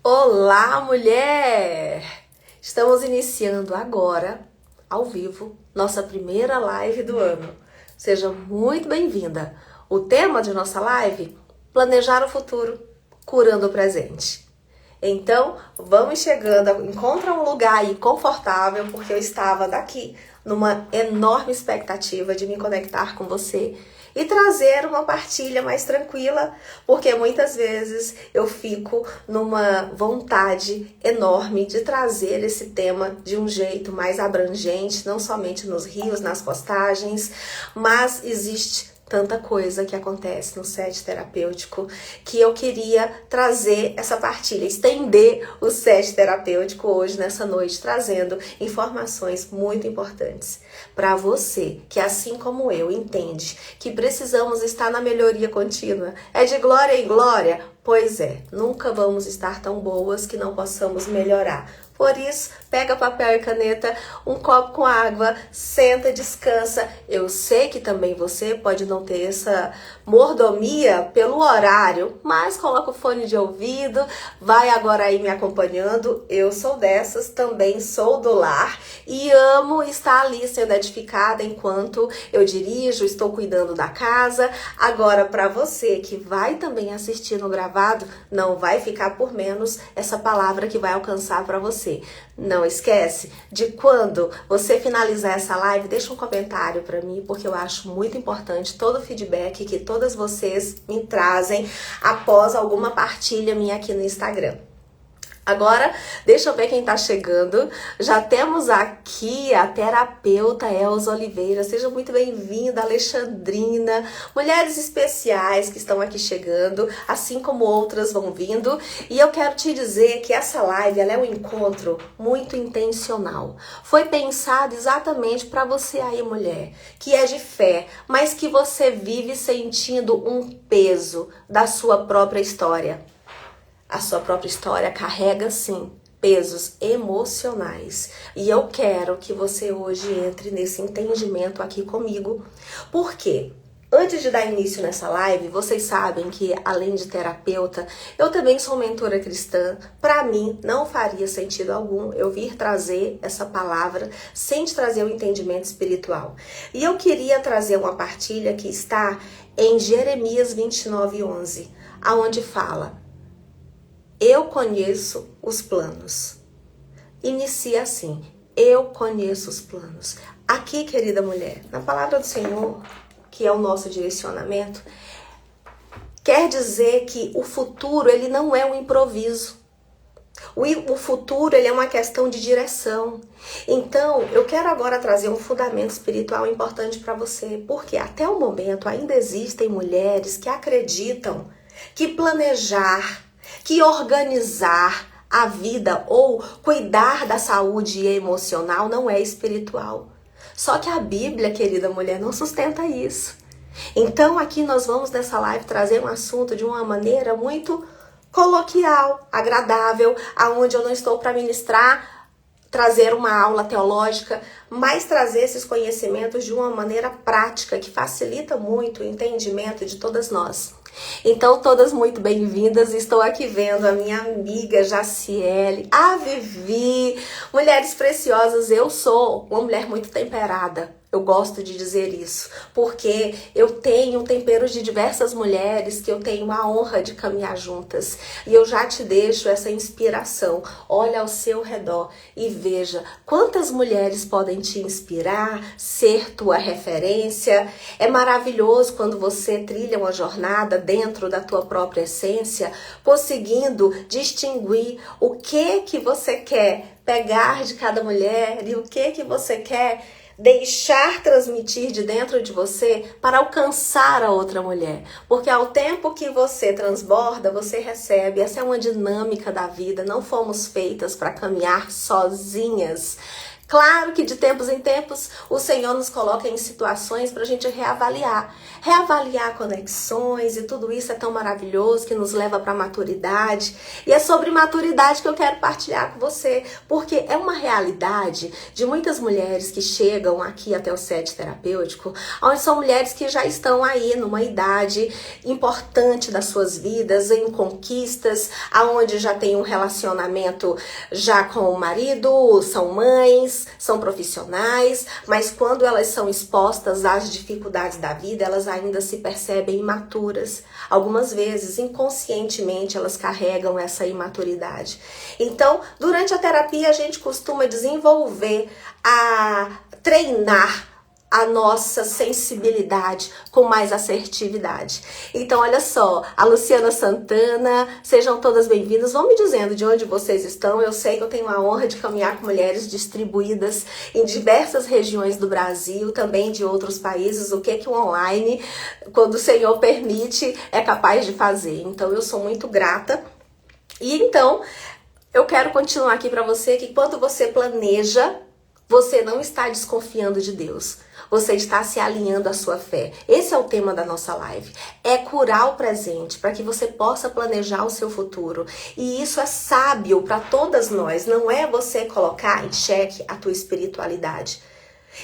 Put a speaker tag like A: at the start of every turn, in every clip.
A: Olá, mulher! Estamos iniciando agora, ao vivo, nossa primeira live do ano. Seja muito bem-vinda. O tema de nossa live: planejar o futuro, curando o presente. Então, vamos chegando, encontra um lugar aí confortável, porque eu estava daqui numa enorme expectativa de me conectar com você e trazer uma partilha mais tranquila, porque muitas vezes eu fico numa vontade enorme de trazer esse tema de um jeito mais abrangente, não somente nos rios, nas postagens, mas existe tanta coisa que acontece no set terapêutico que eu queria trazer essa partilha, estender o set terapêutico hoje, nessa noite, trazendo informações muito importantes para você que, assim como eu, entende que precisamos estar na melhoria contínua. É de glória em glória? Pois é, nunca vamos estar tão boas que não possamos melhorar. Por isso, pega papel e caneta, um copo com água, senta, descansa. Eu sei que também você pode não ter essa mordomia pelo horário, mas coloca o fone de ouvido, vai agora aí me acompanhando. Eu sou dessas, também sou do lar e amo estar ali sendo edificada enquanto eu dirijo, estou cuidando da casa. Agora, para você que vai também assistir no gravado, não vai ficar por menos essa palavra que vai alcançar para você. Não esquece de quando você finalizar essa live, deixa um comentário para mim, porque eu acho muito importante todo o feedback que todas vocês me trazem após alguma partilha minha aqui no Instagram. Agora, deixa eu ver quem tá chegando. Já temos aqui a terapeuta Elza Oliveira. Seja muito bem-vinda, Alexandrina. Mulheres especiais que estão aqui chegando, assim como outras vão vindo. E eu quero te dizer que essa live, ela é um encontro muito intencional. Foi pensado exatamente para você aí, mulher, que é de fé, mas que você vive sentindo um peso da sua própria história. A sua própria história carrega, sim, pesos emocionais. E eu quero que você hoje entre nesse entendimento aqui comigo. Por quê? Antes de dar início nessa live, vocês sabem que, além de terapeuta, eu também sou mentora cristã. Para mim, não faria sentido algum eu vir trazer essa palavra sem te trazer o entendimento espiritual. E eu queria trazer uma partilha que está em Jeremias 29:11, aonde fala: eu conheço os planos. Inicia assim: eu conheço os planos. Aqui, querida mulher, na palavra do Senhor, que é o nosso direcionamento, quer dizer que o futuro, ele não é um improviso. O futuro, ele é uma questão de direção. Então, eu quero agora trazer um fundamento espiritual importante para você, porque até o momento ainda existem mulheres que acreditam que planejar, que organizar a vida ou cuidar da saúde emocional não é espiritual. Só que a Bíblia, querida mulher, não sustenta isso. Então aqui nós vamos nessa live trazer um assunto de uma maneira muito coloquial, agradável, aonde eu não estou para ministrar, trazer uma aula teológica, mas trazer esses conhecimentos de uma maneira prática que facilita muito o entendimento de todas nós. Então, todas muito bem-vindas. Estou aqui vendo a minha amiga Jaciele, a Vivi, mulheres preciosas. Eu sou uma mulher muito temperada. Eu gosto de dizer isso, porque eu tenho temperos de diversas mulheres que eu tenho a honra de caminhar juntas. E eu já te deixo essa inspiração. Olha ao seu redor e veja quantas mulheres podem te inspirar, ser tua referência. É maravilhoso quando você trilha uma jornada dentro da tua própria essência, conseguindo distinguir o que você quer pegar de cada mulher e o que você quer deixar transmitir de dentro de você para alcançar a outra mulher. Porque ao tempo que você transborda, você recebe. Essa é uma dinâmica da vida. Não fomos feitas para caminhar sozinhas. Claro que de tempos em tempos o Senhor nos coloca em situações para a gente reavaliar. Reavaliar conexões e tudo isso é tão maravilhoso que nos leva para a maturidade. E é sobre maturidade que eu quero partilhar com você, porque é uma realidade de muitas mulheres que chegam aqui até o set terapêutico, onde são mulheres que já estão aí numa idade importante das suas vidas, em conquistas, aonde já tem um relacionamento já com o marido, são mães, são profissionais, mas quando elas são expostas às dificuldades da vida, elas ainda se percebem imaturas. Algumas vezes, inconscientemente, elas carregam essa imaturidade. Então, durante a terapia, a gente costuma desenvolver, treinar a nossa sensibilidade com mais assertividade. Então, olha só, a Luciana Santana, sejam todas bem-vindas. Vão me dizendo de onde vocês estão. Eu sei que eu tenho a honra de caminhar com mulheres distribuídas em diversas regiões do Brasil, também de outros países, o que o online, quando o Senhor permite, é capaz de fazer. Então, eu sou muito grata. E então, eu quero continuar aqui para você que quando você planeja, você não está desconfiando de Deus. Você está se alinhando à sua fé. Esse é o tema da nossa live. É curar o presente para que você possa planejar o seu futuro. E isso é sábio para todas nós. Não é você colocar em xeque a tua espiritualidade.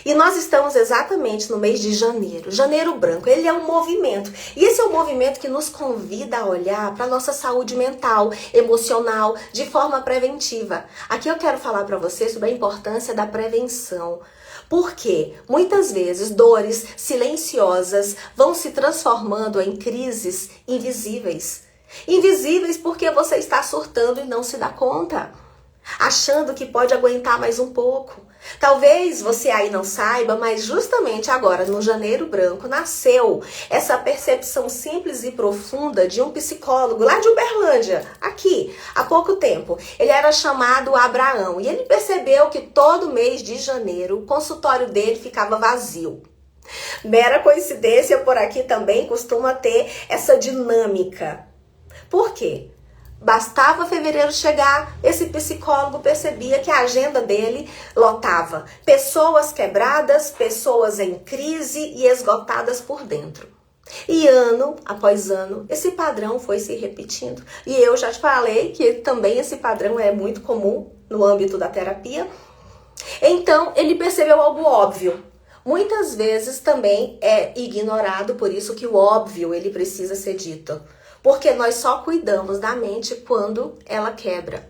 A: E nós estamos exatamente no mês de janeiro. Janeiro branco, ele é um movimento. E esse é um movimento que nos convida a olhar para a nossa saúde mental, emocional, de forma preventiva. Aqui eu quero falar para você sobre a importância da prevenção. Porque muitas vezes dores silenciosas vão se transformando em crises invisíveis. Invisíveis porque você está surtando e não se dá conta. Achando que pode aguentar mais um pouco. Talvez você aí não saiba, mas justamente agora, no Janeiro Branco, nasceu essa percepção simples e profunda de um psicólogo lá de Uberlândia, aqui, há pouco tempo. Ele era chamado Abraão e ele percebeu que todo mês de janeiro o consultório dele ficava vazio. Mera coincidência, por aqui também costuma ter essa dinâmica. Por quê? Bastava fevereiro chegar, esse psicólogo percebia que a agenda dele lotava. Pessoas quebradas, pessoas em crise e esgotadas por dentro. E ano após ano, esse padrão foi se repetindo. E eu já te falei que também esse padrão é muito comum no âmbito da terapia. Então, ele percebeu algo óbvio. Muitas vezes também é ignorado, por isso que o óbvio ele precisa ser dito. Porque nós só cuidamos da mente quando ela quebra.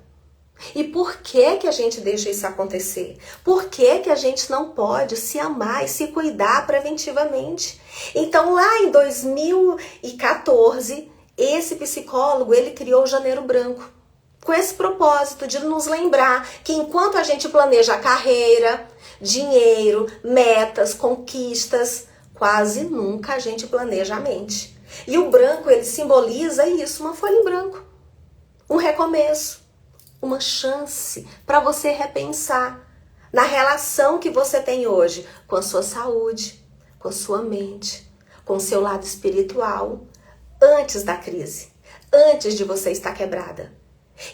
A: E por que que a gente deixa isso acontecer? Por que que a gente não pode se amar e se cuidar preventivamente? Então, lá em 2014, esse psicólogo, ele criou o Janeiro Branco. Com esse propósito de nos lembrar que enquanto a gente planeja a carreira, dinheiro, metas, conquistas, quase nunca a gente planeja a mente. E o branco, ele simboliza isso, uma folha em branco. Um recomeço, uma chance para você repensar na relação que você tem hoje com a sua saúde, com a sua mente, com o seu lado espiritual, antes da crise, antes de você estar quebrada.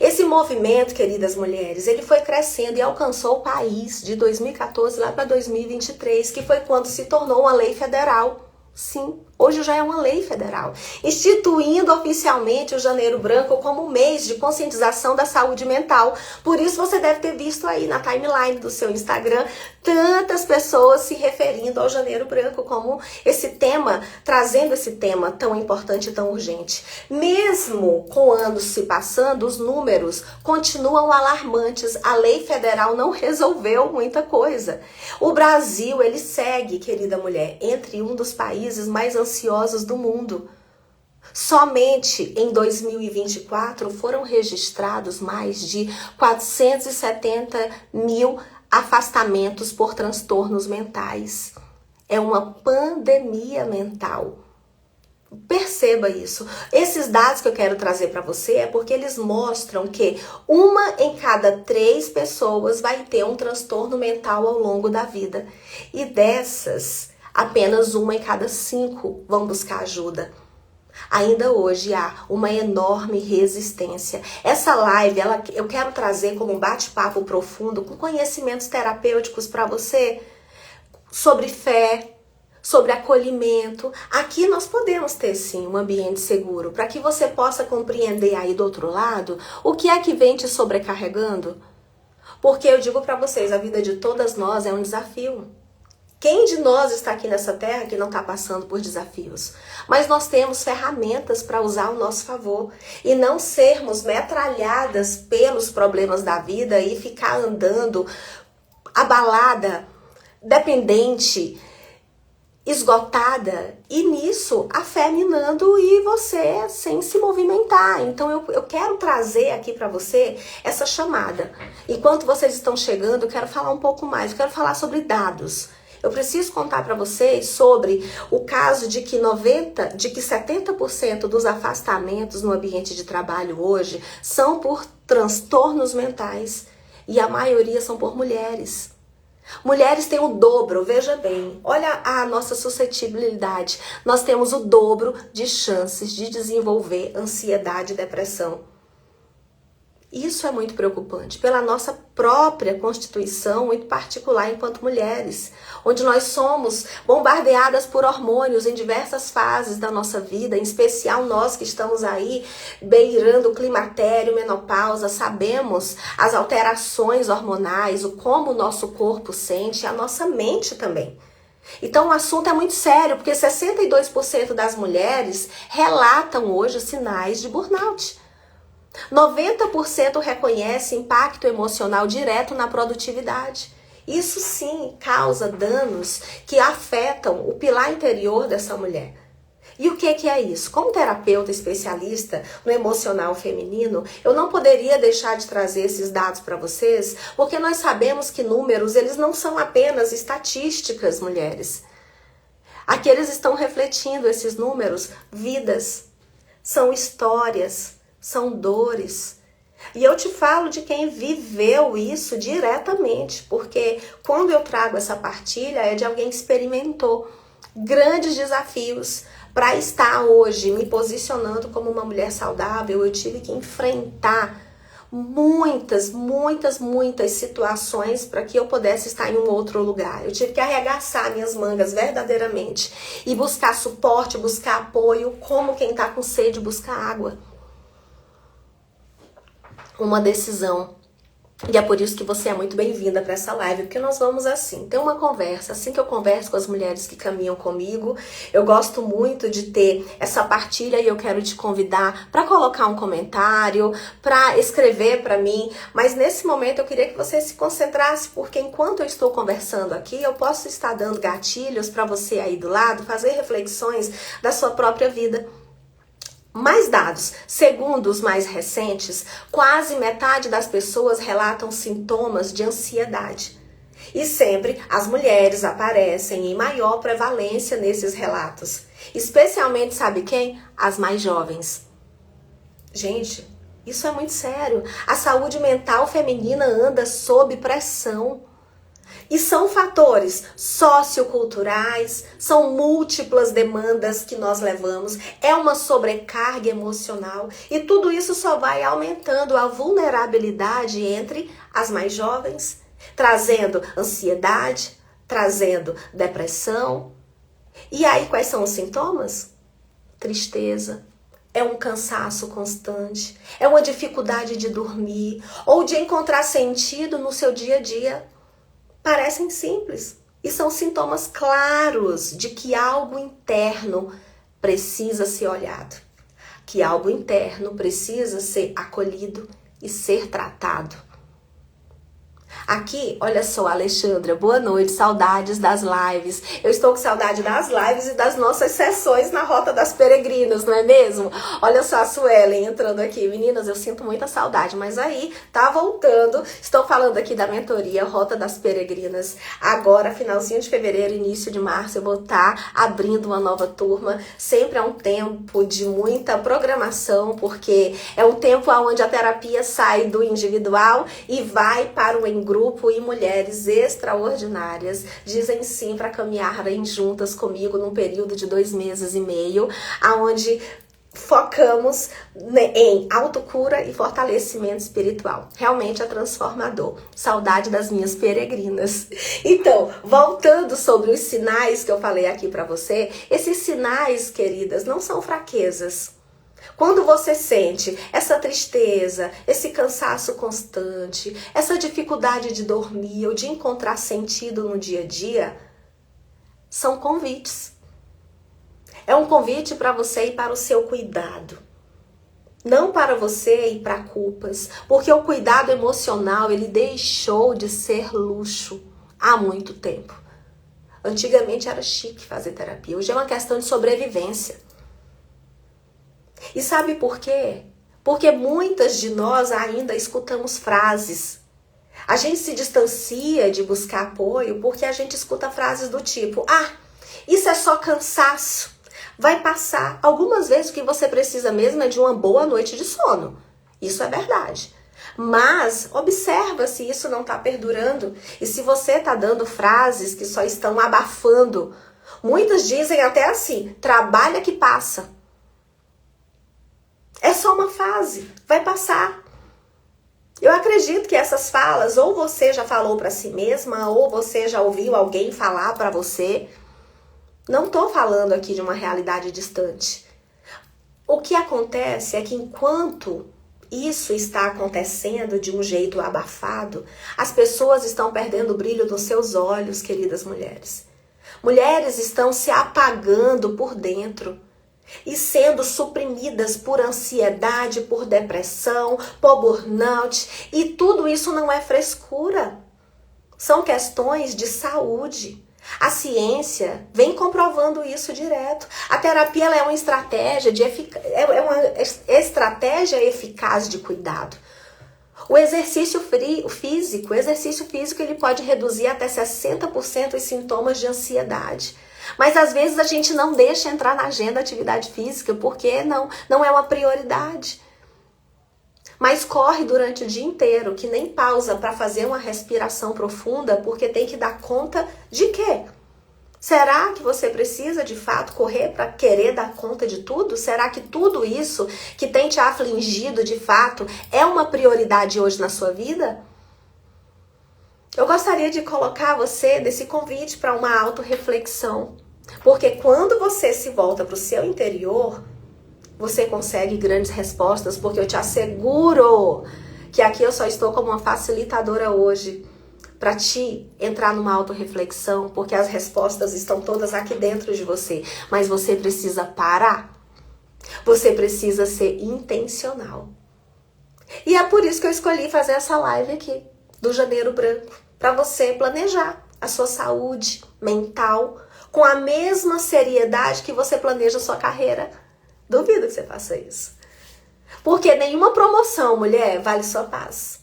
A: Esse movimento, queridas mulheres, ele foi crescendo e alcançou o país de 2014 lá para 2023, que foi quando se tornou uma lei federal. Sim, hoje já é uma lei federal, instituindo oficialmente o Janeiro Branco como mês de conscientização da saúde mental. Por isso você deve ter visto aí na timeline do seu Instagram tantas pessoas se referindo ao Janeiro Branco como esse tema, trazendo esse tema tão importante e tão urgente. Mesmo com anos se passando, os números continuam alarmantes. A lei federal não resolveu muita coisa. O Brasil, ele segue, querida mulher, entre um dos países mais ansiosos do mundo. Somente em 2024 foram registrados mais de 470 mil afastamentos por transtornos mentais. É uma pandemia mental. Perceba isso. Esses dados que eu quero trazer para você é porque eles mostram que 1 em cada 3 pessoas vai ter um transtorno mental ao longo da vida. E dessas, apenas 1 em cada 5 vão buscar ajuda. Ainda hoje há uma enorme resistência. Essa live, eu quero trazer como um bate-papo profundo, com conhecimentos terapêuticos para você, sobre fé, sobre acolhimento. Aqui nós podemos ter sim um ambiente seguro, para que você possa compreender aí do outro lado o que é que vem te sobrecarregando. Porque eu digo para vocês, a vida de todas nós é um desafio. Quem de nós está aqui nessa terra que não está passando por desafios? Mas nós temos ferramentas para usar ao nosso favor e não sermos metralhadas pelos problemas da vida e ficar andando abalada, dependente, esgotada, e nisso a fé minando e você sem se movimentar. Então eu quero trazer aqui para você essa chamada. Enquanto vocês estão chegando, eu quero falar um pouco mais, eu quero falar sobre dados. Eu preciso contar para vocês sobre o caso de que 70% dos afastamentos no ambiente de trabalho hoje são por transtornos mentais e a maioria são por mulheres. Mulheres têm o dobro, veja bem, olha a nossa suscetibilidade. Nós temos o dobro de chances de desenvolver ansiedade e depressão. Isso é muito preocupante, pela nossa própria constituição, muito particular enquanto mulheres, onde nós somos bombardeadas por hormônios em diversas fases da nossa vida, em especial nós que estamos aí beirando o climatério, menopausa, sabemos as alterações hormonais, o como o nosso corpo sente, a nossa mente também. Então o assunto é muito sério, porque 62% das mulheres relatam hoje sinais de burnout. 90% reconhece impacto emocional direto na produtividade. Isso sim causa danos que afetam o pilar interior dessa mulher. E o que é isso? Como terapeuta especialista no emocional feminino, eu não poderia deixar de trazer esses dados para vocês, porque nós sabemos que números, eles não são apenas estatísticas, mulheres. Aqui eles estão refletindo, esses números, vidas, são histórias, são dores. E eu te falo de quem viveu isso diretamente, porque quando eu trago essa partilha é de alguém que experimentou grandes desafios para estar hoje me posicionando como uma mulher saudável. Eu tive que enfrentar muitas situações para que eu pudesse estar em um outro lugar. Eu tive que arregaçar minhas mangas verdadeiramente e buscar suporte, buscar apoio, como quem está com sede busca água. Uma decisão. E é por isso que você é muito bem-vinda para essa live, porque nós vamos assim, ter uma conversa, assim que eu converso com as mulheres que caminham comigo, eu gosto muito de ter essa partilha e eu quero te convidar para colocar um comentário, para escrever para mim, mas nesse momento eu queria que você se concentrasse, porque enquanto eu estou conversando aqui, eu posso estar dando gatilhos para você aí do lado, fazer reflexões da sua própria vida. Mais dados, segundo os mais recentes, quase metade das pessoas relatam sintomas de ansiedade. E sempre as mulheres aparecem em maior prevalência nesses relatos. Especialmente, sabe quem? As mais jovens. Gente, isso é muito sério. A saúde mental feminina anda sob pressão. E são fatores socioculturais, são múltiplas demandas que nós levamos, é uma sobrecarga emocional e tudo isso só vai aumentando a vulnerabilidade entre as mais jovens, trazendo ansiedade, trazendo depressão. E aí quais são os sintomas? Tristeza. É um cansaço constante, é uma dificuldade de dormir ou de encontrar sentido no seu dia a dia. Parecem simples e são sintomas claros de que algo interno precisa ser olhado, que algo interno precisa ser acolhido e ser tratado. Aqui, olha só, Alexandra, boa noite, saudades das lives. Eu estou com saudade das lives e das nossas sessões na Rota das Peregrinas, não é mesmo? Olha só a Suelen entrando aqui. Meninas, eu sinto muita saudade, mas aí tá voltando. Estou falando aqui da mentoria Rota das Peregrinas. Agora, finalzinho de fevereiro, início de março, eu vou estar abrindo uma nova turma. Sempre é um tempo de muita programação, porque é um tempo onde a terapia sai do individual e vai para o grupo, e mulheres extraordinárias dizem sim para caminharem juntas comigo num período de 2 meses e meio, aonde focamos em autocura e fortalecimento espiritual. Realmente é transformador. Saudade das minhas peregrinas. Então, voltando sobre os sinais que eu falei aqui para você, esses sinais, queridas, não são fraquezas. Quando você sente essa tristeza, esse cansaço constante, essa dificuldade de dormir ou de encontrar sentido no dia a dia, são convites. É um convite para você ir para o seu cuidado. Não para você ir para culpas. Porque o cuidado emocional, ele deixou de ser luxo há muito tempo. Antigamente era chique fazer terapia. Hoje é uma questão de sobrevivência. E sabe por quê? Porque muitas de nós ainda escutamos frases. A gente se distancia de buscar apoio porque a gente escuta frases do tipo: isso é só cansaço. Vai passar. Algumas vezes o que você precisa mesmo é de uma boa noite de sono. Isso é verdade. Mas observa se isso não está perdurando. E se você está dando frases que só estão abafando. Muitas dizem até assim: trabalha que passa. É só uma fase. Vai passar. Eu acredito que essas falas ou você já falou para si mesma ou você já ouviu alguém falar para você. Não estou falando aqui de uma realidade distante. O que acontece é que enquanto isso está acontecendo de um jeito abafado, as pessoas estão perdendo o brilho dos seus olhos, queridas mulheres. Mulheres estão se apagando por dentro e sendo suprimidas por ansiedade, por depressão, por burnout. E tudo isso não é frescura. São questões de saúde. A ciência vem comprovando isso direto. A terapia ela é uma estratégia eficaz de cuidado. O exercício físico ele pode reduzir até 60% os sintomas de ansiedade. Mas às vezes a gente não deixa entrar na agenda a atividade física porque não é uma prioridade. Mas corre durante o dia inteiro, que nem pausa para fazer uma respiração profunda, porque tem que dar conta de quê? Será que você precisa de fato correr para querer dar conta de tudo? Será que tudo isso que tem te afligido de fato é uma prioridade hoje na sua vida? Eu gostaria de colocar você nesse convite para uma autorreflexão, porque quando você se volta para o seu interior, você consegue grandes respostas, porque eu te asseguro que aqui eu só estou como uma facilitadora hoje para te entrar numa autorreflexão, porque as respostas estão todas aqui dentro de você, mas você precisa parar. Você precisa ser intencional. E é por isso que eu escolhi fazer essa live aqui, do Janeiro Branco, para você planejar a sua saúde mental com a mesma seriedade que você planeja a sua carreira. Duvido que você faça isso. Porque nenhuma promoção, mulher, vale sua paz.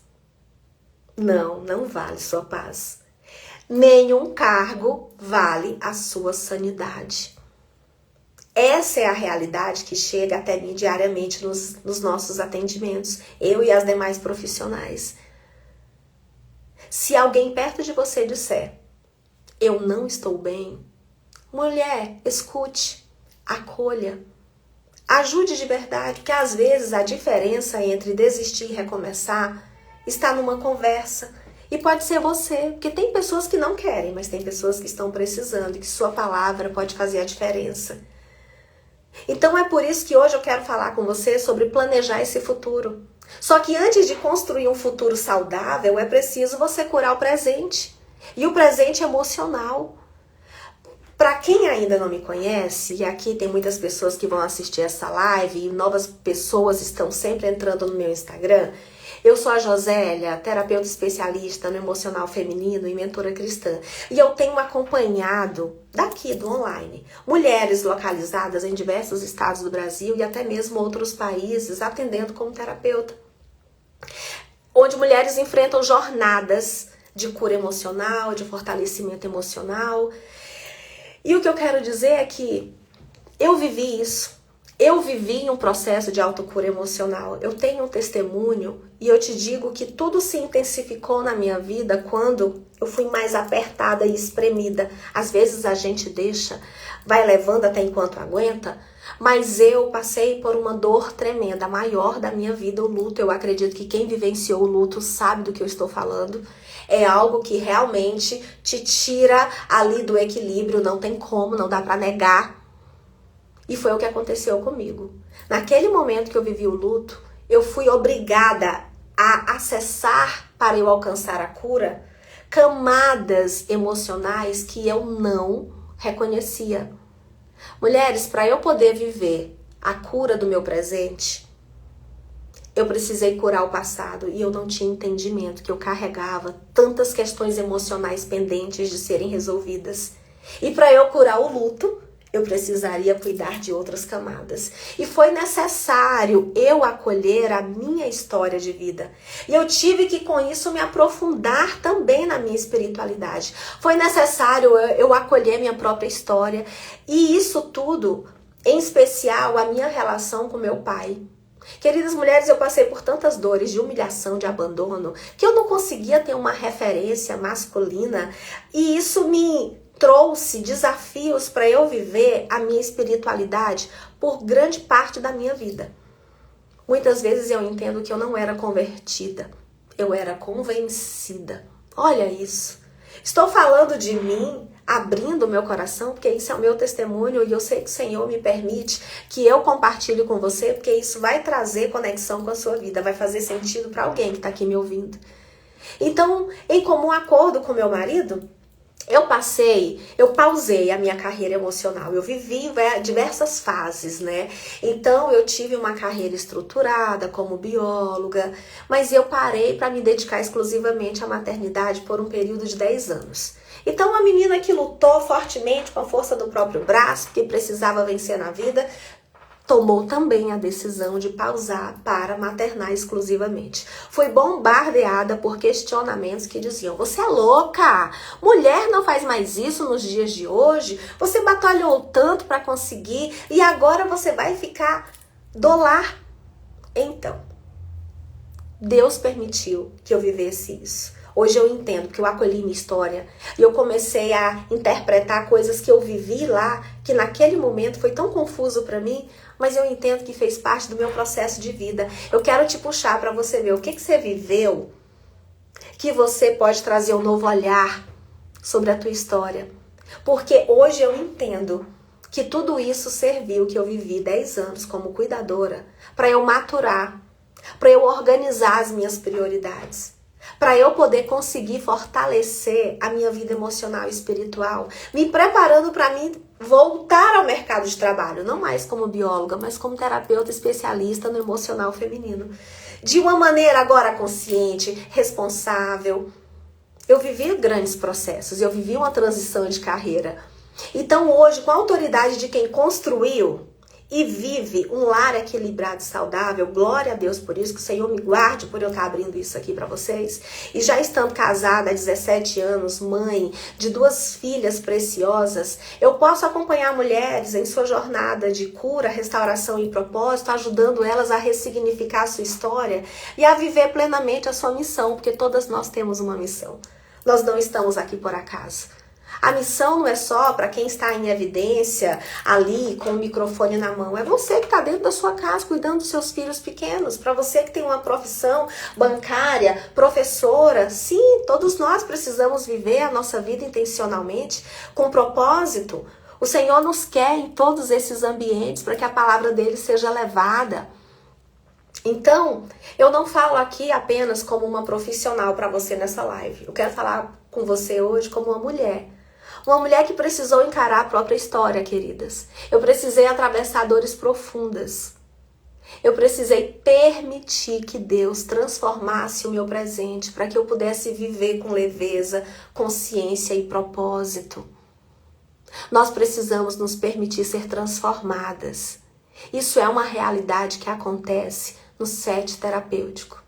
A: Não vale sua paz. Nenhum cargo vale a sua sanidade. Essa é a realidade que chega até mim diariamente nos nossos atendimentos, eu e as demais profissionais. Se alguém perto de você disser: eu não estou bem, mulher, escute, acolha. Ajude de verdade, porque às vezes a diferença entre desistir e recomeçar está numa conversa. E pode ser você, porque tem pessoas que não querem, mas tem pessoas que estão precisando e que sua palavra pode fazer a diferença. Então é por isso que hoje eu quero falar com você sobre planejar esse futuro. Só que antes de construir um futuro saudável, é preciso você curar o presente. E o presente emocional. Para quem ainda não me conhece, e aqui tem muitas pessoas que vão assistir essa live, e novas pessoas estão sempre entrando no meu Instagram, eu sou a Josélia, terapeuta especialista no emocional feminino e mentora cristã. E eu tenho acompanhado, daqui do online, mulheres localizadas em diversos estados do Brasil e até mesmo outros países, atendendo como terapeuta. Onde mulheres enfrentam jornadas de cura emocional, de fortalecimento emocional. E o que eu quero dizer é que eu vivi isso. Eu vivi um processo de autocura emocional. Eu tenho um testemunho e eu te digo que tudo se intensificou na minha vida quando eu fui mais apertada e espremida. Às vezes a gente deixa, vai levando até enquanto aguenta, Mas eu passei por uma dor tremenda, a maior da minha vida, o luto. Eu acredito que quem vivenciou o luto sabe do que eu estou falando. É algo que realmente te tira ali do equilíbrio, não tem como, não dá pra negar. E foi o que aconteceu comigo. Naquele momento que eu vivi o luto, eu fui obrigada a acessar, para eu alcançar a cura, camadas emocionais que eu não reconhecia. Mulheres, para eu poder viver a cura do meu presente, eu precisei curar o passado e eu não tinha entendimento que eu carregava tantas questões emocionais pendentes de serem resolvidas. E para eu curar o luto, eu precisaria cuidar de outras camadas. E foi necessário eu acolher a minha história de vida. E eu tive que, com isso, me aprofundar também na minha espiritualidade. Foi necessário eu acolher minha própria história. E isso tudo, em especial, a minha relação com meu pai. Queridas mulheres, eu passei por tantas dores de humilhação, de abandono, que eu não conseguia ter uma referência masculina. E isso me trouxe desafios para eu viver a minha espiritualidade por grande parte da minha vida. Muitas vezes eu entendo que eu não era convertida, eu era convencida. Olha isso. Estou falando de mim, abrindo o meu coração, porque isso é o meu testemunho e eu sei que o Senhor me permite que eu compartilhe com você, porque isso vai trazer conexão com a sua vida, vai fazer sentido para alguém que está aqui me ouvindo. Então, em comum acordo com meu marido, eu pausei a minha carreira emocional. Eu vivi diversas fases, né? Então, eu tive uma carreira estruturada como bióloga, mas eu parei para me dedicar exclusivamente à maternidade por um período de 10 anos. Então, uma menina que lutou fortemente com a força do próprio braço, que precisava vencer na vida, tomou também a decisão de pausar para maternar exclusivamente. Fui bombardeada por questionamentos que diziam: você é louca? Mulher não faz mais isso nos dias de hoje? Você batalhou tanto para conseguir e agora você vai ficar do lar? Então, Deus permitiu que eu vivesse isso. Hoje eu entendo, porque eu acolhi minha história e eu comecei a interpretar coisas que eu vivi lá, que naquele momento foi tão confuso para mim, mas eu entendo que fez parte do meu processo de vida. Eu quero te puxar para você ver o que você viveu, que você pode trazer um novo olhar sobre a tua história. Porque hoje eu entendo que tudo isso serviu, que eu vivi 10 anos como cuidadora, para eu maturar, para eu organizar as minhas prioridades, para eu poder conseguir fortalecer a minha vida emocional e espiritual, me preparando para mim voltar ao mercado de trabalho, não mais como bióloga, mas como terapeuta especialista no emocional feminino. De uma maneira agora consciente, responsável. Eu vivi grandes processos, eu vivi uma transição de carreira. Então hoje, com a autoridade de quem construiu e vive um lar equilibrado e saudável, glória a Deus por isso, que o Senhor me guarde por eu estar abrindo isso aqui para vocês. E já estando casada há 17 anos, mãe de 2 filhas preciosas, eu posso acompanhar mulheres em sua jornada de cura, restauração e propósito, ajudando elas a ressignificar a sua história e a viver plenamente a sua missão, porque todas nós temos uma missão. Nós não estamos aqui por acaso. A missão não é só para quem está em evidência ali com o microfone na mão. É você que está dentro da sua casa cuidando dos seus filhos pequenos. Para você que tem uma profissão bancária, professora. Sim, todos nós precisamos viver a nossa vida intencionalmente, com propósito. O Senhor nos quer em todos esses ambientes para que a palavra dele seja levada. Então, eu não falo aqui apenas como uma profissional para você nessa live. Eu quero falar com você hoje como uma mulher. Uma mulher que precisou encarar a própria história, queridas. Eu precisei atravessar dores profundas. Eu precisei permitir que Deus transformasse o meu presente para que eu pudesse viver com leveza, consciência e propósito. Nós precisamos nos permitir ser transformadas. Isso é uma realidade que acontece no set terapêutico.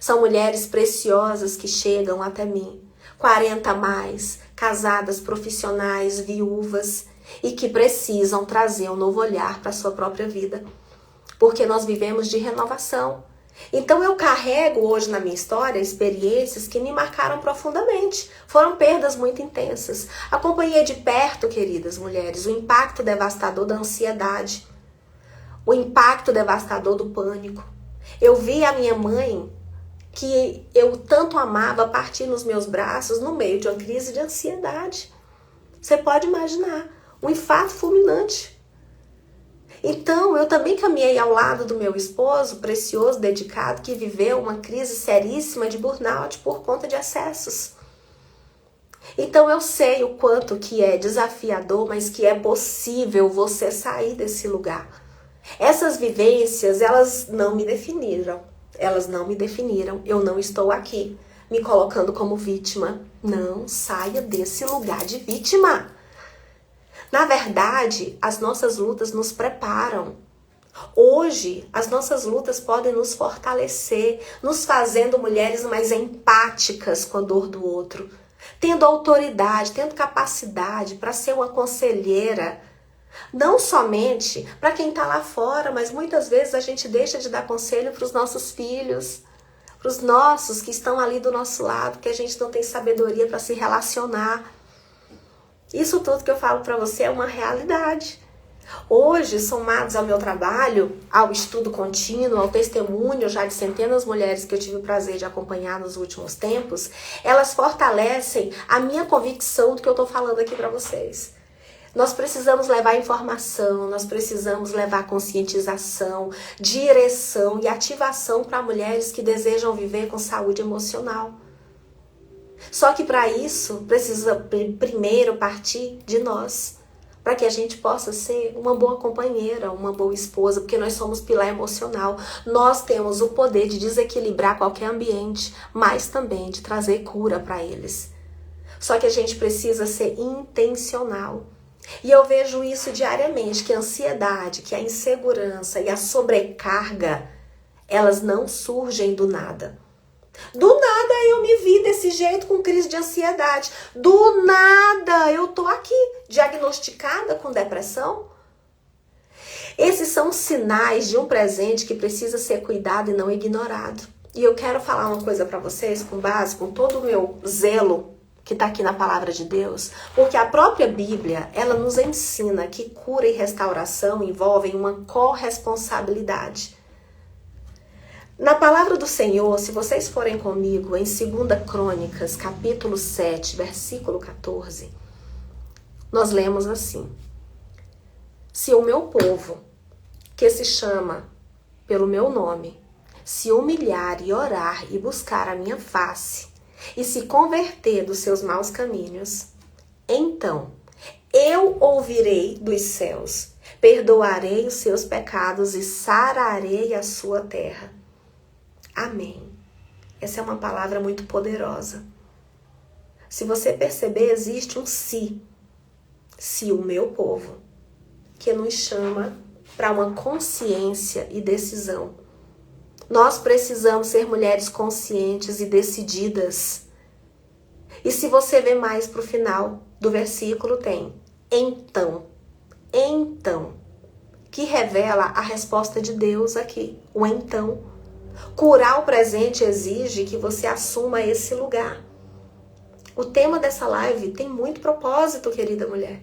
A: São mulheres preciosas que chegam até mim, 40 a mais, casadas, profissionais, viúvas, e que precisam trazer um novo olhar para a sua própria vida. Porque nós vivemos de renovação. Então eu carrego hoje na minha história experiências que me marcaram profundamente. Foram perdas muito intensas. Acompanhei de perto, queridas mulheres, o impacto devastador da ansiedade. o impacto devastador do pânico. Eu vi a minha mãe, que eu tanto amava, partir nos meus braços no meio de uma crise de ansiedade. Você pode imaginar, um infarto fulminante. Então, eu também caminhei ao lado do meu esposo, precioso, dedicado, que viveu uma crise seríssima de burnout por conta de excessos. Então, eu sei o quanto que é desafiador, mas que é possível você sair desse lugar. Essas vivências, elas não me definiram. Eu não estou aqui me colocando como vítima. Não, saia desse lugar de vítima. Na verdade, as nossas lutas nos preparam. Hoje, as nossas lutas podem nos fortalecer, nos fazendo mulheres mais empáticas com a dor do outro, tendo autoridade, tendo capacidade para ser uma conselheira, não somente para quem está lá fora, mas muitas vezes a gente deixa de dar conselho para os nossos filhos, para os nossos que estão ali do nosso lado, que a gente não tem sabedoria para se relacionar. Isso tudo que eu falo para você é uma realidade. Hoje, somados ao meu trabalho, ao estudo contínuo, ao testemunho já de centenas de mulheres que eu tive o prazer de acompanhar nos últimos tempos, elas fortalecem a minha convicção do que eu estou falando aqui para vocês. Nós precisamos levar informação, nós precisamos levar conscientização, direção e ativação para mulheres que desejam viver com saúde emocional. Só que para isso, precisa primeiro partir de nós, para que a gente possa ser uma boa companheira, uma boa esposa, porque nós somos pilar emocional. Nós temos o poder de desequilibrar qualquer ambiente, mas também de trazer cura para eles. Só que a gente precisa ser intencional. E eu vejo isso diariamente, que a ansiedade, que a insegurança e a sobrecarga, elas não surgem do nada. Do nada eu me vi desse jeito com crise de ansiedade. Do nada eu tô aqui diagnosticada com depressão. Esses são sinais de um presente que precisa ser cuidado e não ignorado. E eu quero falar uma coisa para vocês com base, com todo o meu zelo que está aqui na palavra de Deus, porque a própria Bíblia, ela nos ensina que cura e restauração envolvem uma corresponsabilidade. Na palavra do Senhor, se vocês forem comigo em 2 Crônicas, capítulo 7, versículo 14, nós lemos assim: se o meu povo, que se chama pelo meu nome, se humilhar e orar e buscar a minha face, e se converter dos seus maus caminhos, então eu ouvirei dos céus, perdoarei os seus pecados e sararei a sua terra. Amém. Essa é uma palavra muito poderosa. Se você perceber, existe um se. Se o meu povo, que nos chama para uma consciência e decisão. Nós precisamos ser mulheres conscientes e decididas. E se você ver mais para o final do versículo, tem então, que revela a resposta de Deus aqui, o então. Curar o presente exige que você assuma esse lugar. O tema dessa live tem muito propósito, querida mulher.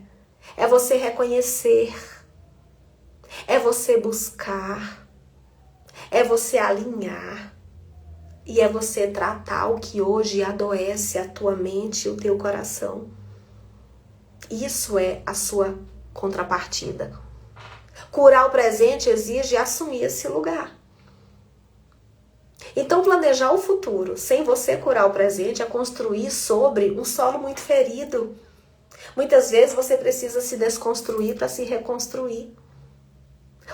A: É você reconhecer, é você buscar, é você alinhar e é você tratar o que hoje adoece a tua mente e o teu coração. Isso é a sua contrapartida. Curar o presente exige assumir esse lugar. Então, planejar o futuro sem você curar o presente é construir sobre um solo muito ferido. Muitas vezes você precisa se desconstruir para se reconstruir.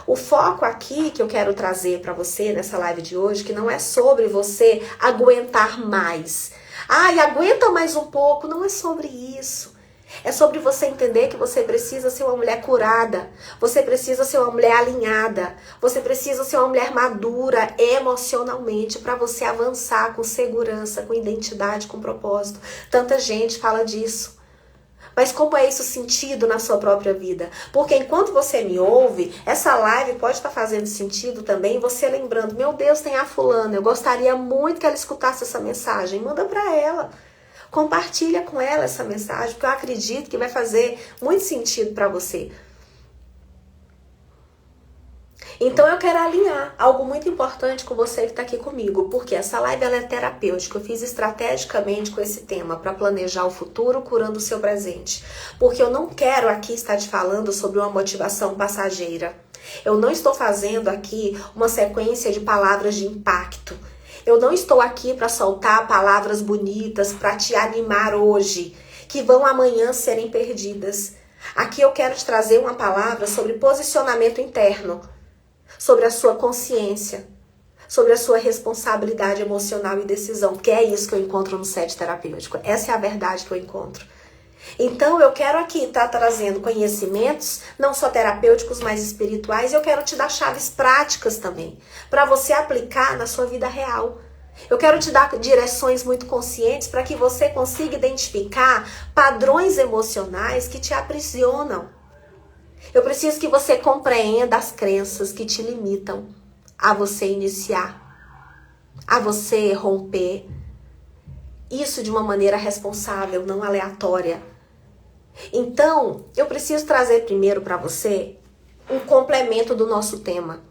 A: O foco aqui que eu quero trazer para você nessa live de hoje, que não é sobre você aguentar mais. Ai, aguenta mais um pouco. Não é sobre isso. É sobre você entender que você precisa ser uma mulher curada. Você precisa ser uma mulher alinhada. Você precisa ser uma mulher madura emocionalmente para você avançar com segurança, com identidade, com propósito. Tanta gente fala disso. Mas como é isso sentido na sua própria vida? Porque enquanto você me ouve, essa live pode estar fazendo sentido também, você lembrando, meu Deus, tem a fulana, eu gostaria muito que ela escutasse essa mensagem. Manda para ela. Compartilha com ela essa mensagem, porque eu acredito que vai fazer muito sentido para você. Então eu quero alinhar algo muito importante com você que está aqui comigo, porque essa live ela é terapêutica. Eu fiz estrategicamente com esse tema para planejar o futuro, curando o seu presente. Porque eu não quero aqui estar te falando sobre uma motivação passageira. Eu não estou fazendo aqui uma sequência de palavras de impacto. Eu não estou aqui para soltar palavras bonitas para te animar hoje, que vão amanhã serem perdidas. Aqui eu quero te trazer uma palavra sobre posicionamento interno, sobre a sua consciência, sobre a sua responsabilidade emocional e decisão, porque é isso que eu encontro no set terapêutico. Essa é a verdade que eu encontro. Então eu quero aqui estar trazendo conhecimentos, não só terapêuticos, mas espirituais, e eu quero te dar chaves práticas também, para você aplicar na sua vida real. Eu quero te dar direções muito conscientes para que você consiga identificar padrões emocionais que te aprisionam. Eu preciso que você compreenda as crenças que te limitam a você iniciar, a você romper. Isso de uma maneira responsável, não aleatória. Então, eu preciso trazer primeiro para você um complemento do nosso tema,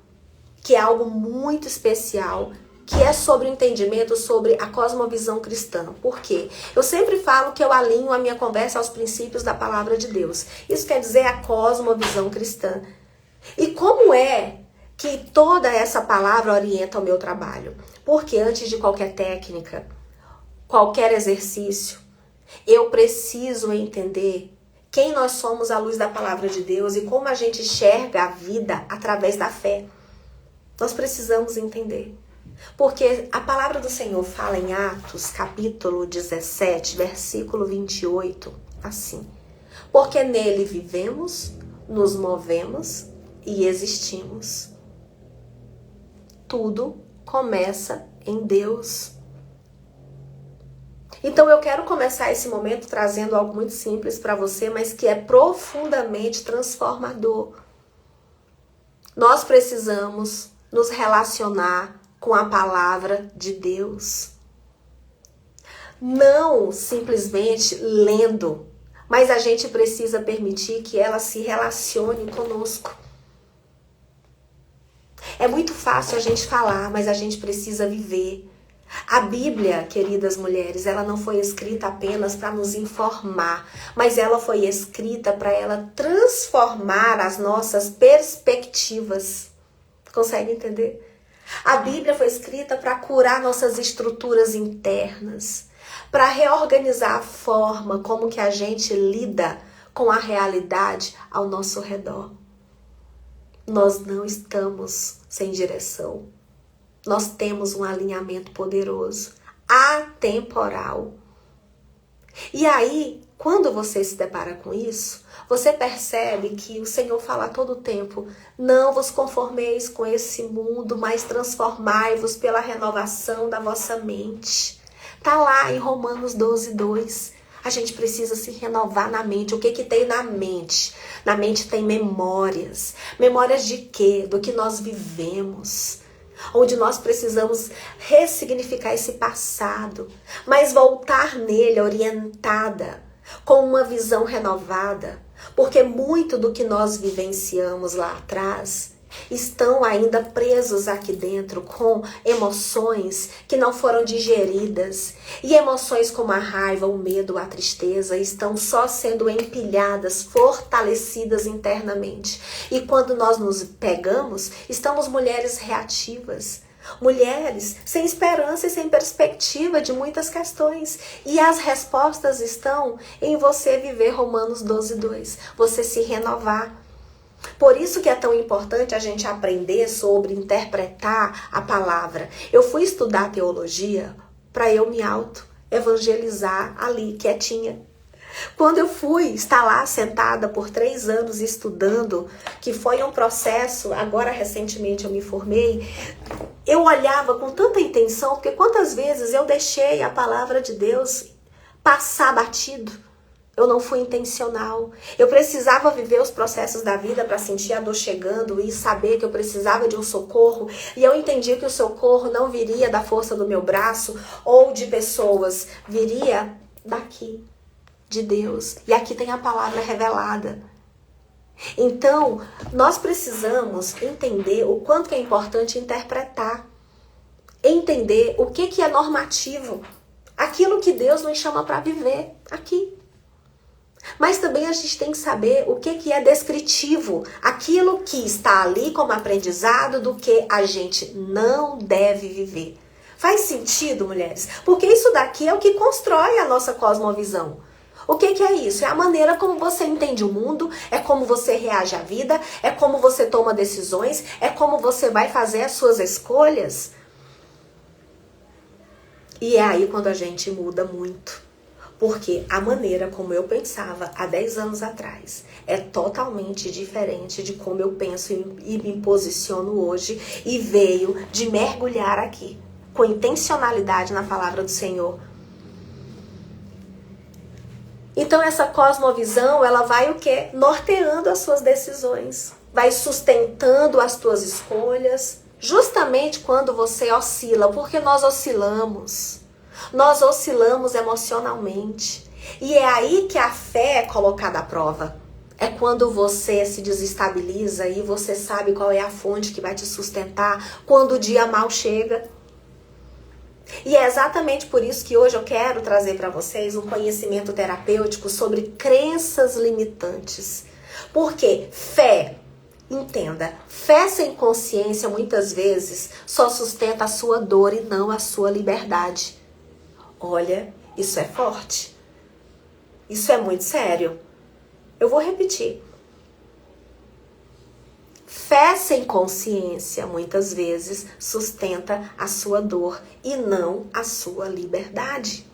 A: que é algo muito especial, que é sobre o entendimento sobre a cosmovisão cristã. Por quê? Eu sempre falo que eu alinho a minha conversa aos princípios da palavra de Deus. Isso quer dizer a cosmovisão cristã. E como é que toda essa palavra orienta o meu trabalho? Porque antes de qualquer técnica, qualquer exercício, eu preciso entender quem nós somos à luz da palavra de Deus e como a gente enxerga a vida através da fé. Nós precisamos entender. Porque a palavra do Senhor fala em Atos, capítulo 17, versículo 28, assim. Porque nele vivemos, nos movemos e existimos. Tudo começa em Deus. Então eu quero começar esse momento trazendo algo muito simples para você, mas que é profundamente transformador. Nós precisamos nos relacionar com a palavra de Deus. Não simplesmente lendo, mas a gente precisa permitir que ela se relacione conosco. É muito fácil a gente falar, mas a gente precisa viver. A Bíblia, queridas mulheres, ela não foi escrita apenas para nos informar, mas ela foi escrita para ela transformar as nossas perspectivas. Consegue entender? A Bíblia foi escrita para curar nossas estruturas internas, para reorganizar a forma como que a gente lida com a realidade ao nosso redor. Nós não estamos sem direção. Nós temos um alinhamento poderoso, atemporal. E aí, quando você se depara com isso, você percebe que o Senhor fala a todo tempo: não vos conformeis com esse mundo, mas transformai-vos pela renovação da vossa mente. Tá lá em Romanos 12, 2. A gente precisa se renovar na mente. O que que tem na mente? Na mente tem memórias. Memórias de quê? Do que nós vivemos. Onde nós precisamos ressignificar esse passado, mas voltar nele orientada, com uma visão renovada, porque muito do que nós vivenciamos lá atrás estão ainda presos aqui dentro com emoções que não foram digeridas, e emoções como a raiva, o medo, a tristeza estão só sendo empilhadas, fortalecidas internamente. E quando nós nos pegamos, estamos mulheres reativas, mulheres sem esperança e sem perspectiva de muitas questões. E as respostas estão em você viver Romanos 12, 2, você se renovar. Por isso que é tão importante a gente aprender sobre interpretar a palavra. Eu fui estudar teologia para eu me auto-evangelizar ali, quietinha. Quando eu fui estar lá sentada por 3 anos estudando, que foi um processo, agora recentemente eu me formei, eu olhava com tanta intenção, porque quantas vezes eu deixei a palavra de Deus passar batido. Eu não fui intencional. Eu precisava viver os processos da vida para sentir a dor chegando e saber que eu precisava de um socorro. E eu entendi que o socorro não viria da força do meu braço ou de pessoas. Viria daqui, de Deus. E aqui tem a palavra revelada. Então, nós precisamos entender o quanto que é importante interpretar. Entender o que é normativo. Aquilo que Deus nos chama para viver aqui. Mas também a gente tem que saber o que é descritivo. Aquilo que está ali como aprendizado do que a gente não deve viver. Faz sentido, mulheres? Porque isso daqui é o que constrói a nossa cosmovisão. O que é isso? É a maneira como você entende o mundo, é como você reage à vida, é como você toma decisões, é como você vai fazer as suas escolhas. E é aí quando a gente muda muito. Porque a maneira como eu pensava há 10 anos atrás é totalmente diferente de como eu penso e me posiciono hoje. E veio de mergulhar aqui, com intencionalidade na palavra do Senhor. Então essa cosmovisão, ela vai o quê? Norteando as suas decisões. Vai sustentando as tuas escolhas. Justamente quando você oscila, porque nós oscilamos. Nós oscilamos emocionalmente. E é aí que a fé é colocada à prova. É quando você se desestabiliza e você sabe qual é a fonte que vai te sustentar quando o dia mal chega. E é exatamente por isso que hoje eu quero trazer para vocês um conhecimento terapêutico sobre crenças limitantes. Porque fé, entenda, fé sem consciência muitas vezes só sustenta a sua dor e não a sua liberdade. Olha, isso é forte. Isso é muito sério. Eu vou repetir. Fé sem consciência, muitas vezes, sustenta a sua dor e não a sua liberdade.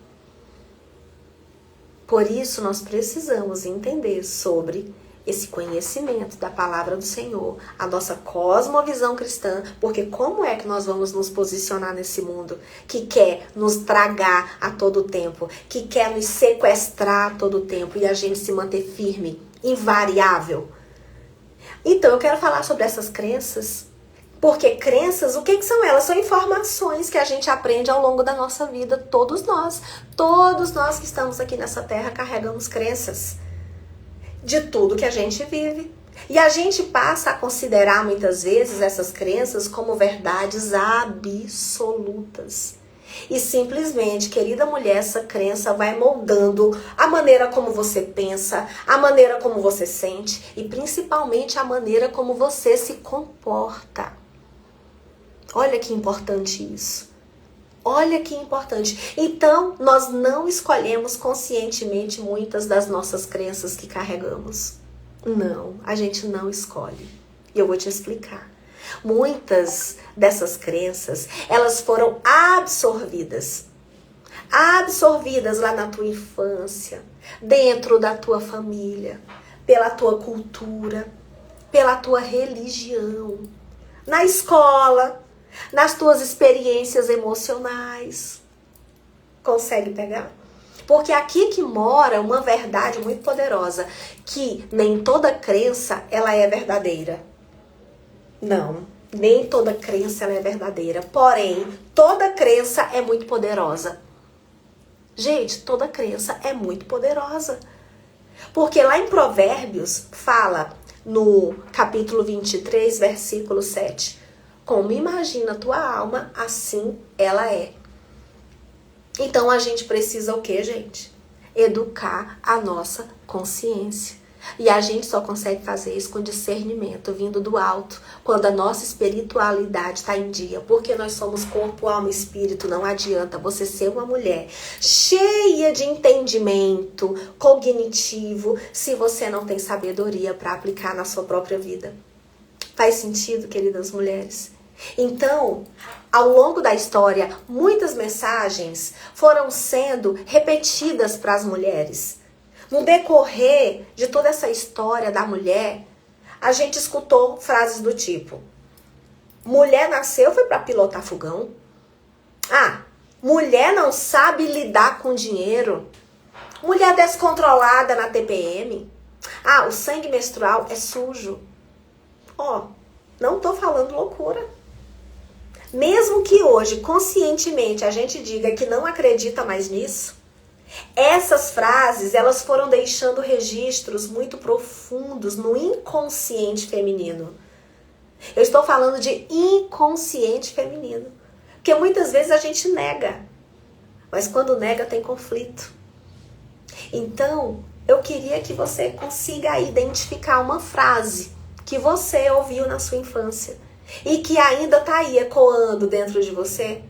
A: Por isso, nós precisamos entender sobre esse conhecimento da palavra do Senhor, a nossa cosmovisão cristã, porque como é que nós vamos nos posicionar nesse mundo que quer nos tragar a todo tempo, que quer nos sequestrar a todo tempo e a gente se manter firme, invariável? Então, eu quero falar sobre essas crenças, porque crenças, o que são elas? São informações que a gente aprende ao longo da nossa vida, todos nós que estamos aqui nessa terra carregamos crenças de tudo que a gente vive. E a gente passa a considerar muitas vezes essas crenças como verdades absolutas. E simplesmente, querida mulher, essa crença vai moldando a maneira como você pensa, a maneira como você sente e principalmente a maneira como você se comporta. Olha que importante isso. Olha que importante. Então, nós não escolhemos conscientemente muitas das nossas crenças que carregamos. Não, a gente não escolhe. E eu vou te explicar. Muitas dessas crenças, elas foram absorvidas lá na tua infância, dentro da tua família, pela tua cultura, pela tua religião, na escola, nas tuas experiências emocionais. Consegue pegar? Porque aqui que mora uma verdade muito poderosa, que nem toda crença ela é verdadeira. Não, nem toda crença ela é verdadeira. Porém, toda crença é muito poderosa. Gente, toda crença é muito poderosa. Porque lá em Provérbios fala no capítulo 23, versículo 7. Como imagina a tua alma, assim ela é. Então a gente precisa o quê, gente? Educar a nossa consciência. E a gente só consegue fazer isso com discernimento, vindo do alto, quando a nossa espiritualidade está em dia. Porque nós somos corpo, alma e espírito. Não adianta você ser uma mulher cheia de entendimento cognitivo se você não tem sabedoria para aplicar na sua própria vida. Faz sentido, queridas mulheres? Então, ao longo da história, muitas mensagens foram sendo repetidas para as mulheres. No decorrer de toda essa história da mulher, a gente escutou frases do tipo: mulher nasceu foi para pilotar fogão. Ah, mulher não sabe lidar com dinheiro. Mulher descontrolada na TPM. Ah, o sangue menstrual é sujo. Ó, não tô falando loucura. Mesmo que hoje, conscientemente, a gente diga que não acredita mais nisso, Essas frases, elas foram deixando registros muito profundos no inconsciente feminino. Eu estou falando de inconsciente feminino. Porque muitas vezes a gente nega. Mas quando nega tem conflito. Então, eu queria que você consiga identificar uma frase que você ouviu na sua infância e que ainda está aí ecoando dentro de você.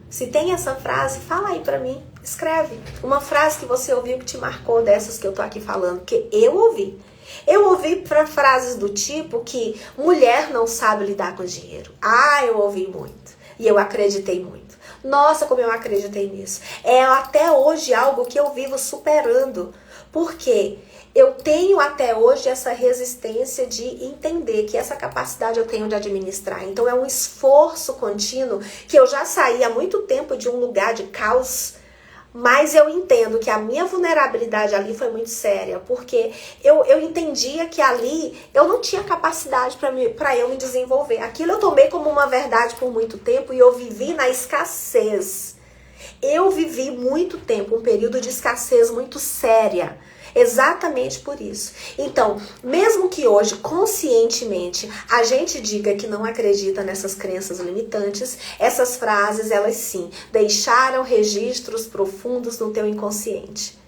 A: Se tem essa frase, fala aí pra mim. Escreve uma frase que você ouviu que te marcou dessas que eu tô aqui falando, que eu ouvi. Eu ouvi para frases do tipo que mulher não sabe lidar com dinheiro. Ah, eu ouvi muito. E eu acreditei muito. Nossa, como eu acreditei nisso. É até hoje algo que eu vivo superando. Porque eu tenho até hoje essa resistência de entender que essa capacidade eu tenho de administrar. Então é um esforço contínuo que eu já saí há muito tempo de um lugar de caos. Mas eu entendo que a minha vulnerabilidade ali foi muito séria, porque eu entendia que ali eu não tinha capacidade para eu me desenvolver. Aquilo eu tomei como uma verdade por muito tempo e eu vivi na escassez. Eu vivi muito tempo, um período de escassez muito séria. Exatamente por isso. Então, mesmo que hoje, conscientemente, a gente diga que não acredita nessas crenças limitantes, essas frases, elas sim, deixaram registros profundos no teu inconsciente.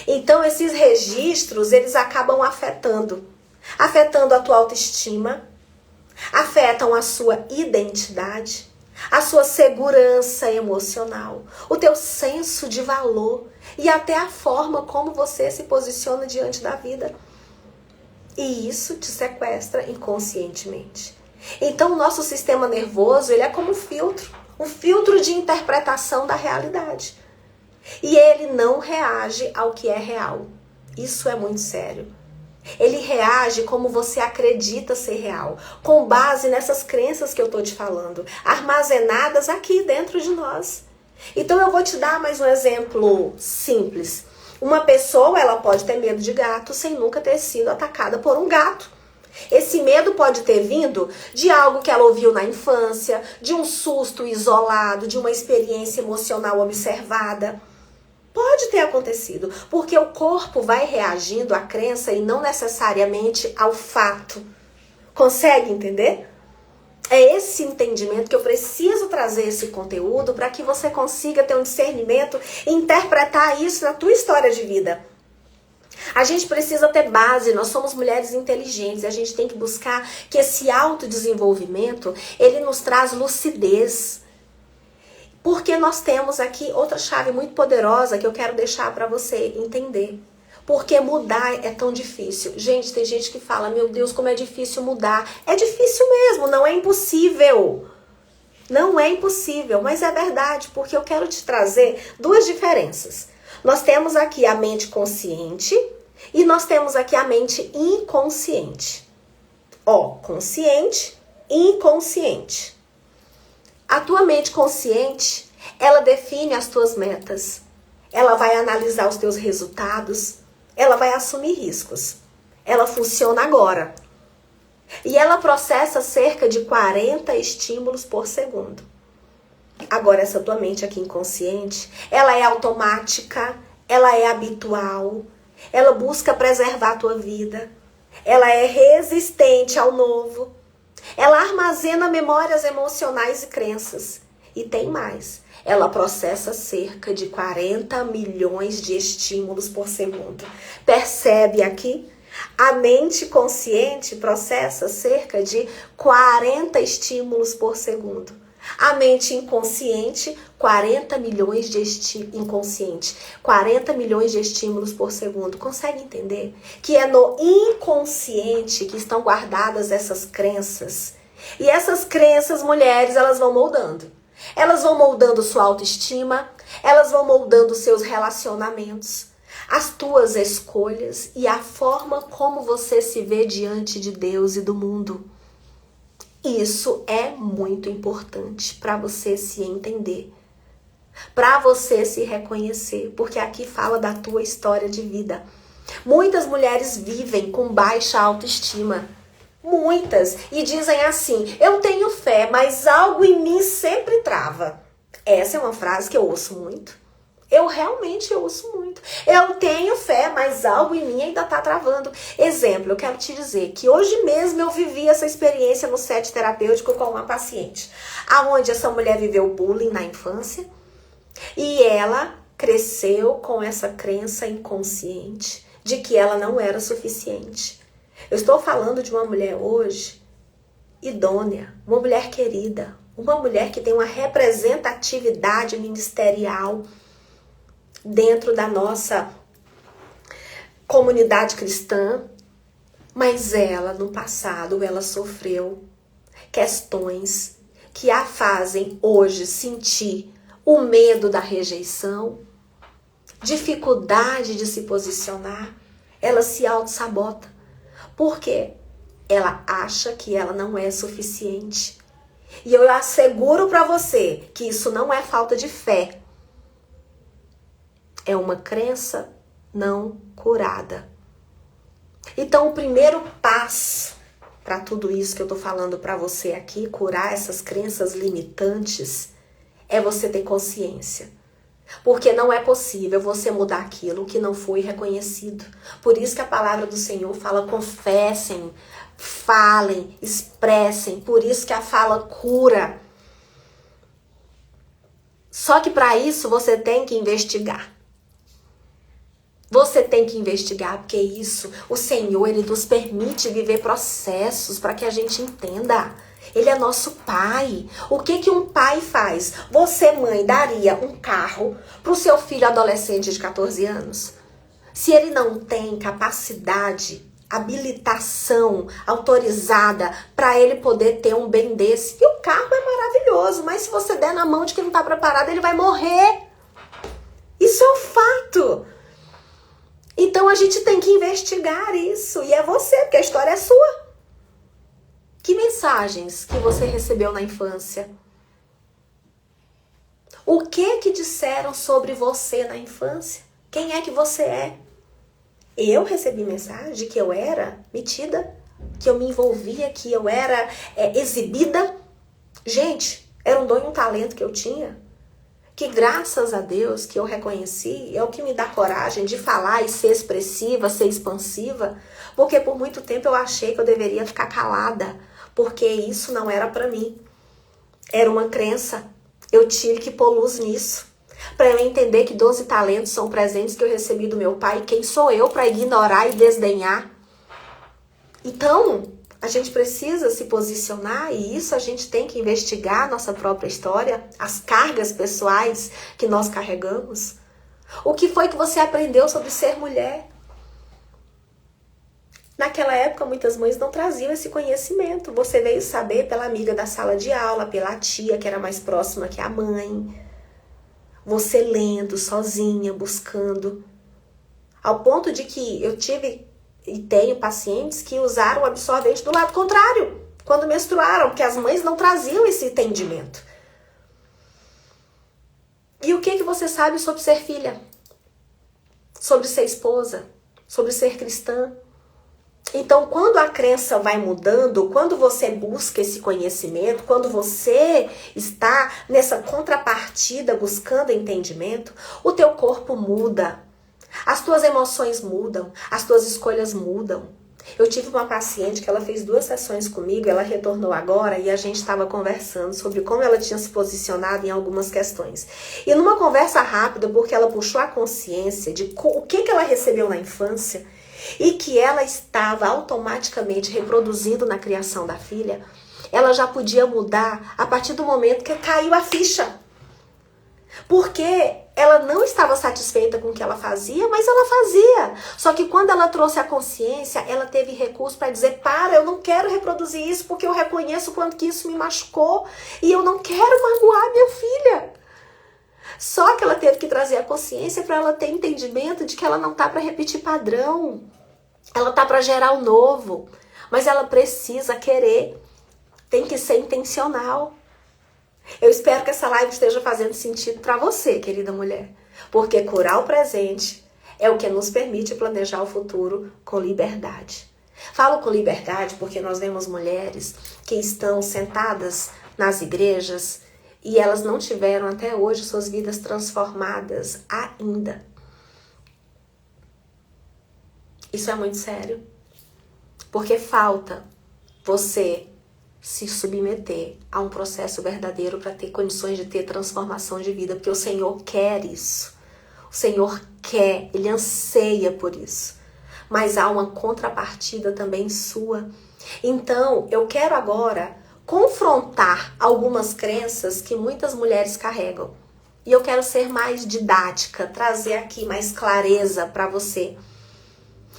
A: Então, esses registros, eles acabam afetando a tua autoestima, afetam a sua identidade, a sua segurança emocional, o teu senso de valor e até a forma como você se posiciona diante da vida. E isso te sequestra inconscientemente. Então o nosso sistema nervoso, ele é como um filtro de interpretação da realidade. E ele não reage ao que é real. Isso é muito sério. Ele reage como você acredita ser real, com base nessas crenças que eu tô te falando, armazenadas aqui dentro de nós. Então eu vou te dar mais um exemplo simples. Uma pessoa, ela pode ter medo de gato sem nunca ter sido atacada por um gato. Esse medo pode ter vindo de algo que ela ouviu na infância, de um susto isolado, de uma experiência emocional observada. Pode ter acontecido, porque o corpo vai reagindo à crença e não necessariamente ao fato. Consegue entender? É esse entendimento que eu preciso trazer esse conteúdo para que você consiga ter um discernimento e interpretar isso na tua história de vida. A gente precisa ter base, nós somos mulheres inteligentes, a gente tem que buscar que esse autodesenvolvimento, ele nos traz lucidez. Porque nós temos aqui outra chave muito poderosa que eu quero deixar para você entender. Porque mudar é tão difícil. Gente, tem gente que fala, meu Deus, como é difícil mudar. É difícil mesmo, não é impossível. Não é impossível, mas é verdade, porque eu quero te trazer duas diferenças. Nós temos aqui a mente consciente e nós temos aqui a mente inconsciente. Ó, consciente e inconsciente. A tua mente consciente, ela define as tuas metas. Ela vai analisar os teus resultados. Ela vai assumir riscos. Ela funciona agora. E ela processa cerca de 40 estímulos por segundo. Agora, essa tua mente aqui inconsciente, ela é automática, ela é habitual, ela busca preservar a tua vida, ela é resistente ao novo. Ela armazena memórias emocionais e crenças. E tem mais. Ela processa cerca de 40 milhões de estímulos por segundo. Percebe aqui? A mente consciente processa cerca de 40 estímulos por segundo. A mente inconsciente, 40 milhões de inconsciente, 40 milhões de estímulos por segundo. Consegue entender? Que é no inconsciente que estão guardadas essas crenças. E essas crenças, mulheres, elas vão moldando. Elas vão moldando sua autoestima, elas vão moldando seus relacionamentos, as tuas escolhas e a forma como você se vê diante de Deus e do mundo. Isso é muito importante para você se entender, para você se reconhecer, porque aqui fala da tua história de vida. Muitas mulheres vivem com baixa autoestima, muitas, e dizem assim, eu tenho fé, mas algo em mim sempre trava. Essa é uma frase que eu ouço muito. Eu realmente ouço muito. Eu tenho fé, mas algo em mim ainda está travando. Exemplo, eu quero te dizer que hoje mesmo eu vivi essa experiência no set terapêutico com uma paciente, aonde essa mulher viveu bullying na infância e ela cresceu com essa crença inconsciente de que ela não era suficiente. Eu estou falando de uma mulher hoje idônea, uma mulher querida, uma mulher que tem uma representatividade ministerial dentro da nossa comunidade cristã, mas ela, no passado, ela sofreu questões que a fazem hoje sentir o medo da rejeição, dificuldade de se posicionar, ela se auto-sabota. Por quê? Ela acha que ela não é suficiente. E eu asseguro para você que isso não é falta de fé. É uma crença não curada. Então, o primeiro passo para tudo isso que eu tô falando para você aqui, curar essas crenças limitantes, é você ter consciência. Porque não é possível você mudar aquilo que não foi reconhecido. Por isso que a palavra do Senhor fala: confessem, falem, expressem. Por isso que a fala cura. Só que para isso você tem que investigar. Você tem que investigar, porque isso, o Senhor, Ele nos permite viver processos para que a gente entenda. Ele é nosso pai. O que que um pai faz? Você, mãe, daria um carro para o seu filho adolescente de 14 anos? Se ele não tem capacidade, habilitação autorizada para ele poder ter um bem desse. E o carro é maravilhoso, mas se você der na mão de quem não está preparado, ele vai morrer. Isso é um fato. Então a gente tem que investigar isso. E é você, porque a história é sua. Que mensagens que você recebeu na infância? O que disseram sobre você na infância? Quem é que você é? Eu recebi mensagem de que eu era metida, que eu me envolvia, que eu era exibida. Gente, era um dom e um talento que eu tinha. Que graças a Deus que eu reconheci, é o que me dá coragem de falar e ser expressiva, ser expansiva. Porque por muito tempo eu achei que eu deveria ficar calada. Porque isso não era pra mim. Era uma crença. Eu tive que pôr luz nisso. Para eu entender que 12 talentos são presentes que eu recebi do meu pai. Quem sou eu para ignorar e desdenhar? Então, a gente precisa se posicionar e isso a gente tem que investigar a nossa própria história, as cargas pessoais que nós carregamos. O que foi que você aprendeu sobre ser mulher? Naquela época, muitas mães não traziam esse conhecimento. Você veio saber pela amiga da sala de aula, pela tia que era mais próxima que a mãe. Você lendo, sozinha, buscando. Ao ponto de que eu tive e tenho pacientes que usaram o absorvente do lado contrário, quando menstruaram, porque as mães não traziam esse entendimento. E o que você sabe sobre ser filha? Sobre ser esposa? Sobre ser cristã? Então, quando a crença vai mudando, quando você busca esse conhecimento, quando você está nessa contrapartida buscando entendimento, o teu corpo muda, as tuas emoções mudam, as tuas escolhas mudam. Eu tive uma paciente que ela fez 2 sessões comigo, ela retornou agora e a gente estava conversando sobre como ela tinha se posicionado em algumas questões. E numa conversa rápida, porque ela puxou a consciência de o que ela recebeu na infância, e que ela estava automaticamente reproduzindo na criação da filha, ela já podia mudar a partir do momento que caiu a ficha. Porque ela não estava satisfeita com o que ela fazia, mas ela fazia. Só que quando ela trouxe a consciência, ela teve recurso para dizer: para, eu não quero reproduzir isso porque eu reconheço o quanto que isso me machucou e eu não quero magoar minha filha. Só que ela teve que trazer a consciência para ela ter entendimento de que ela não tá para repetir padrão. Ela tá para gerar o novo. Mas ela precisa querer. Tem que ser intencional. Eu espero que essa live esteja fazendo sentido para você, querida mulher. Porque curar o presente é o que nos permite planejar o futuro com liberdade. Falo com liberdade porque nós vemos mulheres que estão sentadas nas igrejas e elas não tiveram até hoje suas vidas transformadas ainda. Isso é muito sério. Porque falta você se submeter a um processo verdadeiro para ter condições de ter transformação de vida. Porque o Senhor quer isso. O Senhor quer, Ele anseia por isso. Mas há uma contrapartida também sua. Então, eu quero agora confrontar algumas crenças que muitas mulheres carregam. E eu quero ser mais didática, trazer aqui mais clareza para você.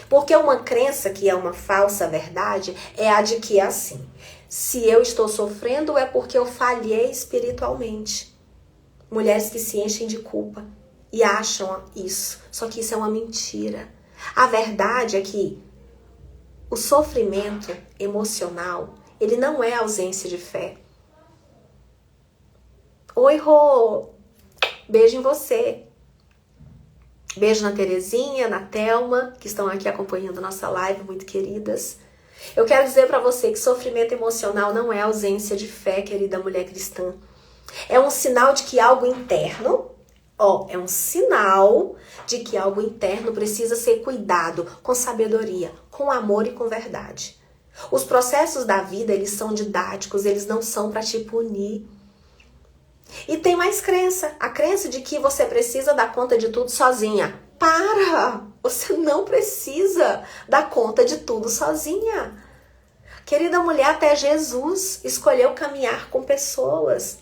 A: Porque uma crença que é uma falsa verdade é a de que é assim: se eu estou sofrendo é porque eu falhei espiritualmente. Mulheres que se enchem de culpa e acham isso. Só que isso é uma mentira. A verdade é que o sofrimento emocional, ele não é ausência de fé. Oi, Rô! Beijo em você. Beijo na Terezinha, na Thelma, que estão aqui acompanhando nossa live, muito queridas. Eu quero dizer para você que sofrimento emocional não é ausência de fé, querida mulher cristã. É um sinal de que algo interno, é um sinal de que algo interno precisa ser cuidado com sabedoria, com amor e com verdade. Os processos da vida, eles são didáticos, eles não são para te punir. E tem mais crença, a crença de que você precisa dar conta de tudo sozinha. Para! Você não precisa dar conta de tudo sozinha. Querida mulher, até Jesus escolheu caminhar com pessoas.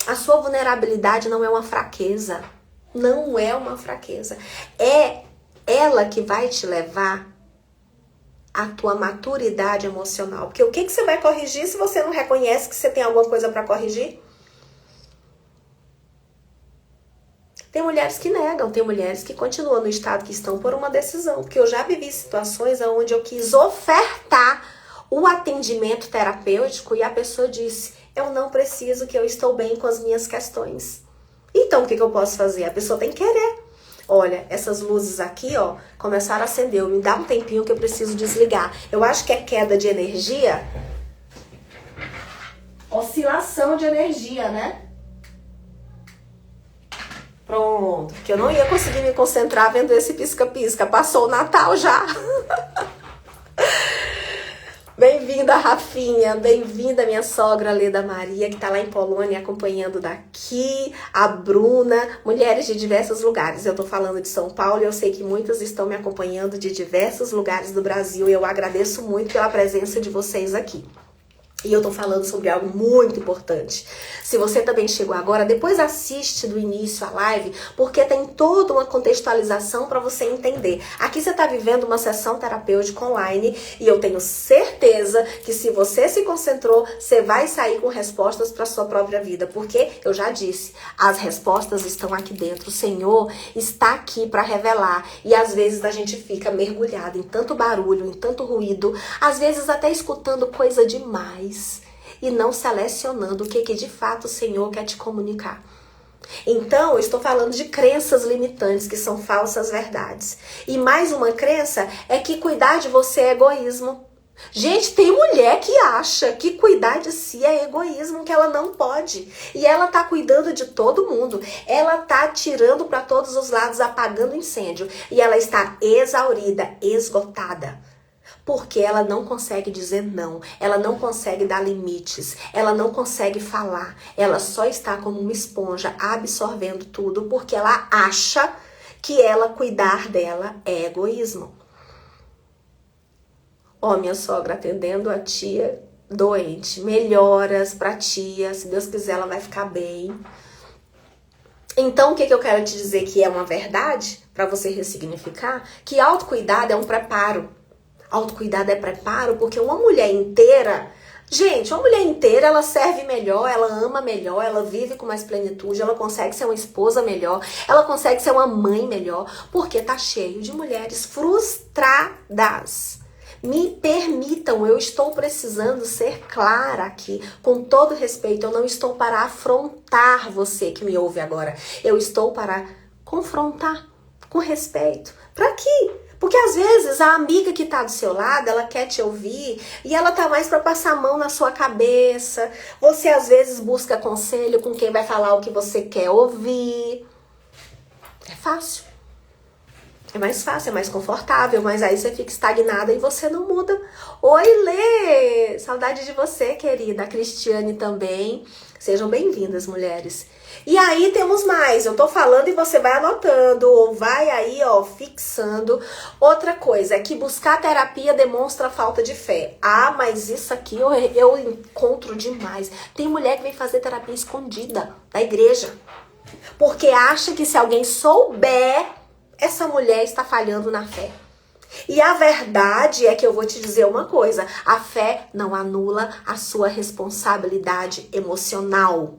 A: A sua vulnerabilidade não é uma fraqueza. Não é uma fraqueza. É ela que vai te levar à tua maturidade emocional. Porque o que você vai corrigir se você não reconhece que você tem alguma coisa para corrigir? Tem mulheres que negam, tem mulheres que continuam no estado que estão por uma decisão. Porque eu já vivi situações onde eu quis ofertar o atendimento terapêutico e a pessoa disse: eu não preciso, que eu estou bem com as minhas questões. Então, o que eu posso fazer? A pessoa tem que querer. Olha, essas luzes aqui, começaram a acender. Me dá um tempinho que eu preciso desligar. Eu acho que é queda de energia. Oscilação de energia, né? Pronto, porque eu não ia conseguir me concentrar vendo esse pisca-pisca. Passou o Natal já. Bem-vinda, Rafinha. Bem-vinda, minha sogra Leda Maria, que tá lá em Polônia acompanhando daqui. A Bruna, mulheres de diversos lugares. Eu tô falando de São Paulo e eu sei que muitas estão me acompanhando de diversos lugares do Brasil. E eu agradeço muito pela presença de vocês aqui. E eu tô falando sobre algo muito importante. Se você também chegou agora, depois assiste do início a live, porque tem toda uma contextualização para você entender. Aqui você tá vivendo uma sessão terapêutica online e eu tenho certeza que se você se concentrou, você vai sair com respostas para sua própria vida. Porque eu já disse, as respostas estão aqui dentro. O Senhor está aqui para revelar. E às vezes a gente fica mergulhado em tanto barulho, em tanto ruído, às vezes até escutando coisa demais. E não selecionando o que de fato o Senhor quer te comunicar. Então, eu estou falando de crenças limitantes, que são falsas verdades. E mais uma crença é que cuidar de você é egoísmo. Gente, tem mulher que acha que cuidar de si é egoísmo, que ela não pode. E ela tá cuidando de todo mundo. Ela tá tirando para todos os lados, apagando incêndio. E ela está exaurida, esgotada. Porque ela não consegue dizer não, ela não consegue dar limites, ela não consegue falar, ela só está como uma esponja absorvendo tudo porque ela acha que ela cuidar dela é egoísmo. Minha sogra atendendo a tia doente, melhoras pra tia, se Deus quiser ela vai ficar bem. Então o que eu quero te dizer que é uma verdade, para você ressignificar, que autocuidado é um preparo. Autocuidado é preparo, porque uma mulher inteira, gente, uma mulher inteira, ela serve melhor, ela ama melhor, ela vive com mais plenitude, ela consegue ser uma esposa melhor, ela consegue ser uma mãe melhor, porque tá cheio de mulheres frustradas. Me permitam, eu estou precisando ser clara aqui, com todo respeito, eu não estou para afrontar você que me ouve agora, eu estou para confrontar com respeito. Para quê? Porque às vezes a amiga que tá do seu lado, ela quer te ouvir e ela tá mais para passar a mão na sua cabeça. Você às vezes busca conselho com quem vai falar o que você quer ouvir. É fácil. É mais fácil, é mais confortável, mas aí você fica estagnada e você não muda. Oi, Lê! Saudade de você, querida. A Cristiane também. Sejam bem-vindas, mulheres. E aí temos mais. Eu tô falando e você vai anotando, ou vai aí, ó, fixando. Outra coisa é que buscar terapia demonstra falta de fé. Ah, mas isso aqui eu encontro demais. Tem mulher que vem fazer terapia escondida da igreja. Porque acha que se alguém souber, essa mulher está falhando na fé. E a verdade é que eu vou te dizer uma coisa. A fé não anula a sua responsabilidade emocional.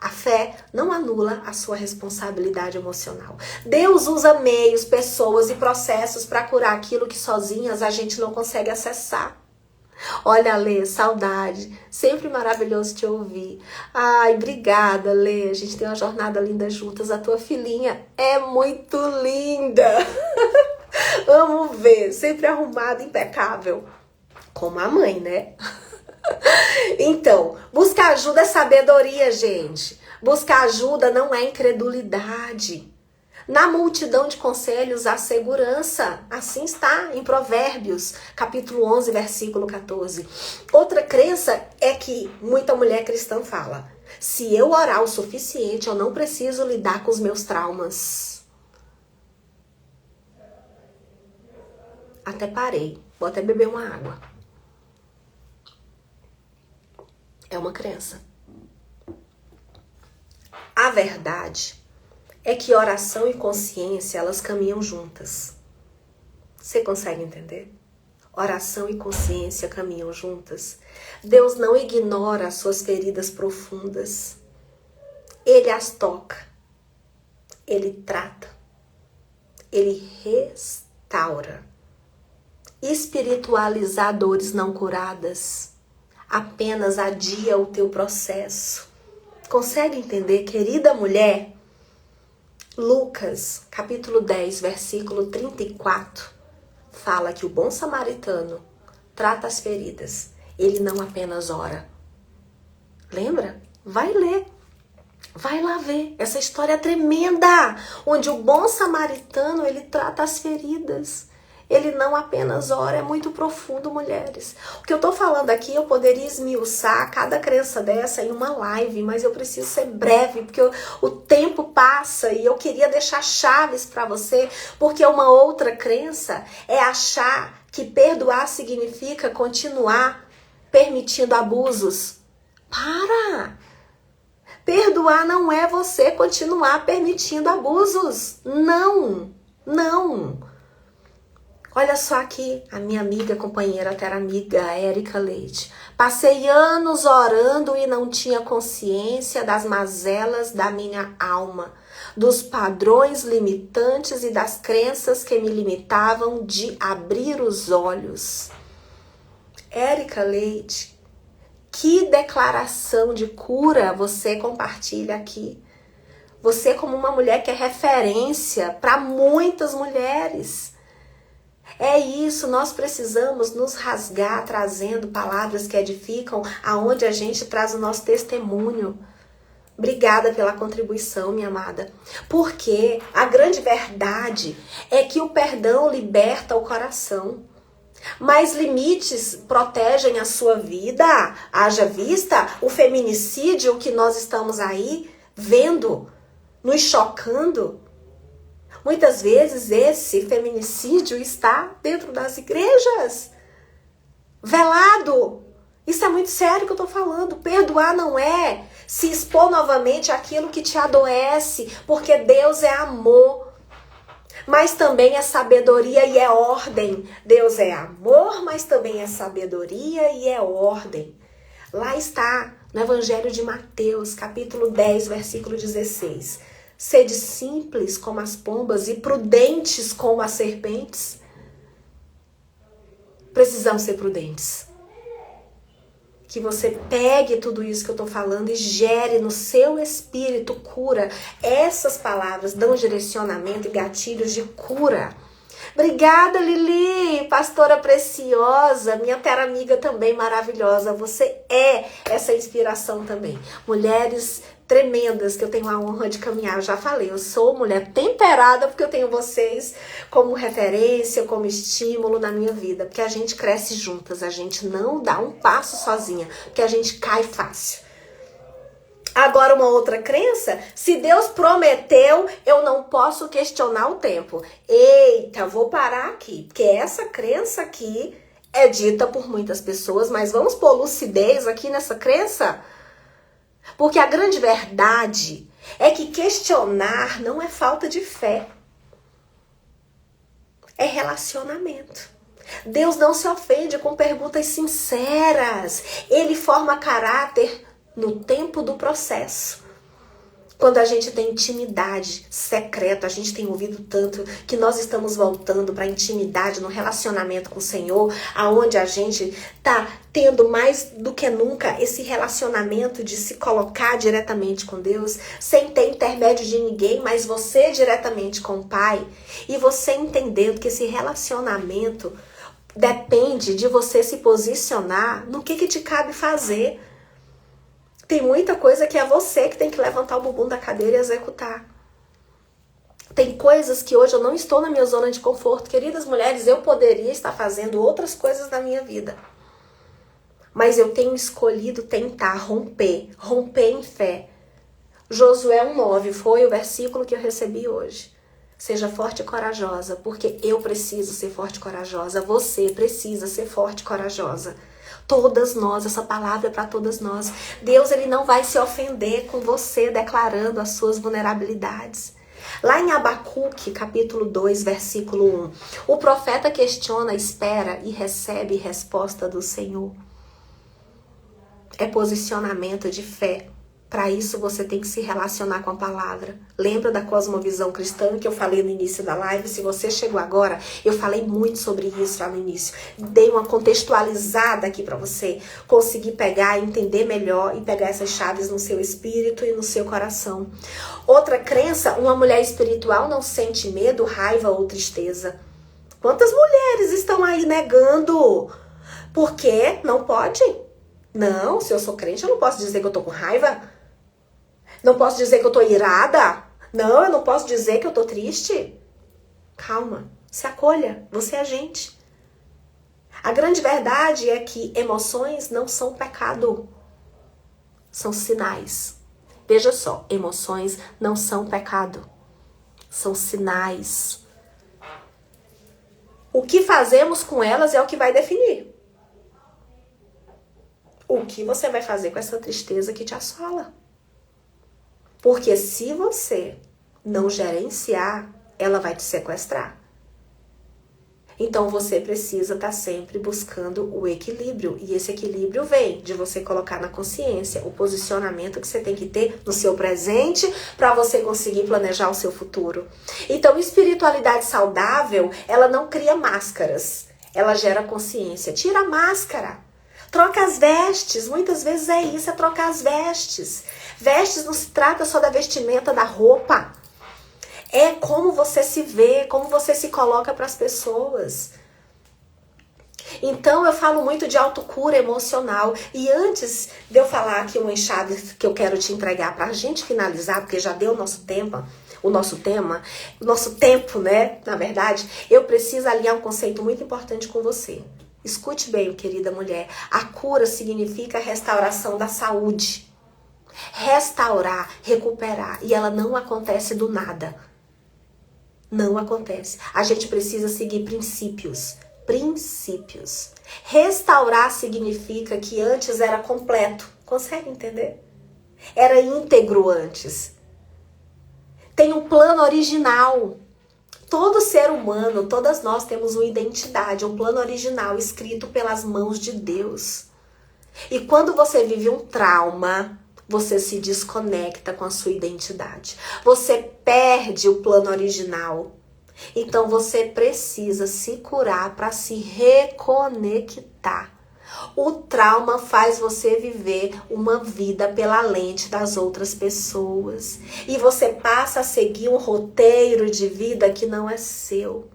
A: A fé não anula a sua responsabilidade emocional. Deus usa meios, pessoas e processos para curar aquilo que sozinhas a gente não consegue acessar. Olha, Lê, saudade. Sempre maravilhoso te ouvir. Ai, obrigada, Lê. A gente tem uma jornada linda juntas. A tua filhinha é muito linda. Amo ver. Sempre arrumada, impecável. Como a mãe, né? Então, buscar ajuda é sabedoria, gente. Buscar ajuda não é incredulidade. Na multidão de conselhos há segurança. Assim está em Provérbios, capítulo 11, versículo 14. Outra crença é que muita mulher cristã fala: se eu orar o suficiente, eu não preciso lidar com os meus traumas. Até parei. Vou até beber uma água. É uma crença. A verdade é que oração e consciência, elas caminham juntas. Você consegue entender? Oração e consciência caminham juntas. Deus não ignora as suas feridas profundas. Ele as toca. Ele trata. Ele restaura. Espiritualizar dores não curadas apenas adia o teu processo. Consegue entender, querida mulher? Lucas, capítulo 10, versículo 34, fala que o bom samaritano trata as feridas. Ele não apenas ora. Lembra? Vai ler. Vai lá ver. Essa história é tremenda. Onde o bom samaritano, ele trata as feridas. Ele não apenas ora, é muito profundo, mulheres. O que eu tô falando aqui, eu poderia esmiuçar cada crença dessa em uma live, mas eu preciso ser breve, porque o tempo passa e eu queria deixar chaves para você, porque uma outra crença é achar que perdoar significa continuar permitindo abusos. Para! Perdoar não é você continuar permitindo abusos. Não, não. Olha só aqui, a minha amiga, companheira, até era amiga, Érica Leite. Passei anos orando e não tinha consciência das mazelas da minha alma, dos padrões limitantes e das crenças que me limitavam de abrir os olhos. Érica Leite, que declaração de cura você compartilha aqui. Você como uma mulher que é referência para muitas mulheres. É isso, nós precisamos nos rasgar trazendo palavras que edificam, aonde a gente traz o nosso testemunho. Obrigada pela contribuição, minha amada. Porque a grande verdade é que o perdão liberta o coração. Mas limites protegem a sua vida. Haja vista o feminicídio que nós estamos aí vendo, nos chocando. Muitas vezes esse feminicídio está dentro das igrejas, velado. Isso é muito sério que eu tô falando. Perdoar não é se expor novamente àquilo que te adoece, porque Deus é amor. Mas também é sabedoria e é ordem. Deus é amor, mas também é sabedoria e é ordem. Lá está, no Evangelho de Mateus, capítulo 10, versículo 16. Sede simples como as pombas e prudentes como as serpentes. Precisamos ser prudentes. Que você pegue tudo isso que eu estou falando e gere no seu espírito cura. Essas palavras dão direcionamento e gatilhos de cura. Obrigada, Lili, pastora preciosa, minha terra amiga também maravilhosa. Você é essa inspiração também. Mulheres tremendas que eu tenho a honra de caminhar. Eu já falei, eu sou mulher temperada porque eu tenho vocês como referência, como estímulo na minha vida. Porque a gente cresce juntas, a gente não dá um passo sozinha, porque a gente cai fácil. Agora, uma outra crença, se Deus prometeu, eu não posso questionar o tempo. Eita, vou parar aqui, porque essa crença aqui é dita por muitas pessoas, mas vamos pôr lucidez aqui nessa crença? Porque a grande verdade é que questionar não é falta de fé, é relacionamento. Deus não se ofende com perguntas sinceras, Ele forma caráter no tempo do processo. Quando a gente tem intimidade secreta, a gente tem ouvido tanto que nós estamos voltando para a intimidade no relacionamento com o Senhor, aonde a gente tá tendo mais do que nunca esse relacionamento de se colocar diretamente com Deus, sem ter intermédio de ninguém, mas você diretamente com o Pai, e você entendendo que esse relacionamento depende de você se posicionar no que te cabe fazer. Tem muita coisa que é você que tem que levantar o bumbum da cadeira e executar. Tem coisas que hoje eu não estou na minha zona de conforto. Queridas mulheres, eu poderia estar fazendo outras coisas na minha vida. Mas eu tenho escolhido tentar romper em fé. Josué 1,9 foi o versículo que eu recebi hoje. Seja forte e corajosa, porque eu preciso ser forte e corajosa. Você precisa ser forte e corajosa. Todas nós, essa palavra é para todas nós. Deus, ele não vai se ofender com você declarando as suas vulnerabilidades. Lá em Abacuque, capítulo 2, versículo 1, o profeta questiona, espera e recebe resposta do Senhor. É posicionamento de fé. Para isso você tem que se relacionar com a palavra. Lembra da cosmovisão cristã que eu falei no início da live? Se você chegou agora, eu falei muito sobre isso lá no início. Dei uma contextualizada aqui para você conseguir pegar, entender melhor e pegar essas chaves no seu espírito e no seu coração. Outra crença, uma mulher espiritual não sente medo, raiva ou tristeza. Quantas mulheres estão aí negando? Por quê? Não pode? Não, se eu sou crente, eu não posso dizer que eu tô com raiva. Não posso dizer que eu tô irada? Não, eu não posso dizer que eu tô triste? Calma, se acolha, você é gente. A grande verdade é que emoções não são pecado, são sinais. Veja só, emoções não são pecado, são sinais. O que fazemos com elas é o que vai definir. O que você vai fazer com essa tristeza que te assola? Porque se você não gerenciar, ela vai te sequestrar. Então você precisa estar sempre buscando o equilíbrio. E esse equilíbrio vem de você colocar na consciência o posicionamento que você tem que ter no seu presente para você conseguir planejar o seu futuro. Então, espiritualidade saudável, ela não cria máscaras. Ela gera consciência. Tira a máscara. Troca as vestes, muitas vezes é isso, é trocar as vestes. Vestes não se trata só da vestimenta, da roupa. É como você se vê, como você se coloca para as pessoas. Então eu falo muito de autocura emocional. E antes de eu falar aqui uma chave que eu quero te entregar para a gente finalizar, porque já deu o nosso tempo, né? Na verdade, eu preciso alinhar um conceito muito importante com você. Escute bem, querida mulher. A cura significa a restauração da saúde. Restaurar, recuperar. E ela não acontece do nada. Não acontece. A gente precisa seguir princípios. Princípios. Restaurar significa que antes era completo. Consegue entender? Era íntegro antes. Tem um plano original. Todo ser humano, todas nós temos uma identidade, um plano original escrito pelas mãos de Deus. E quando você vive um trauma, você se desconecta com a sua identidade. Você perde o plano original. Então você precisa se curar para se reconectar. O trauma faz você viver uma vida pela lente das outras pessoas. E você passa a seguir um roteiro de vida que não é seu.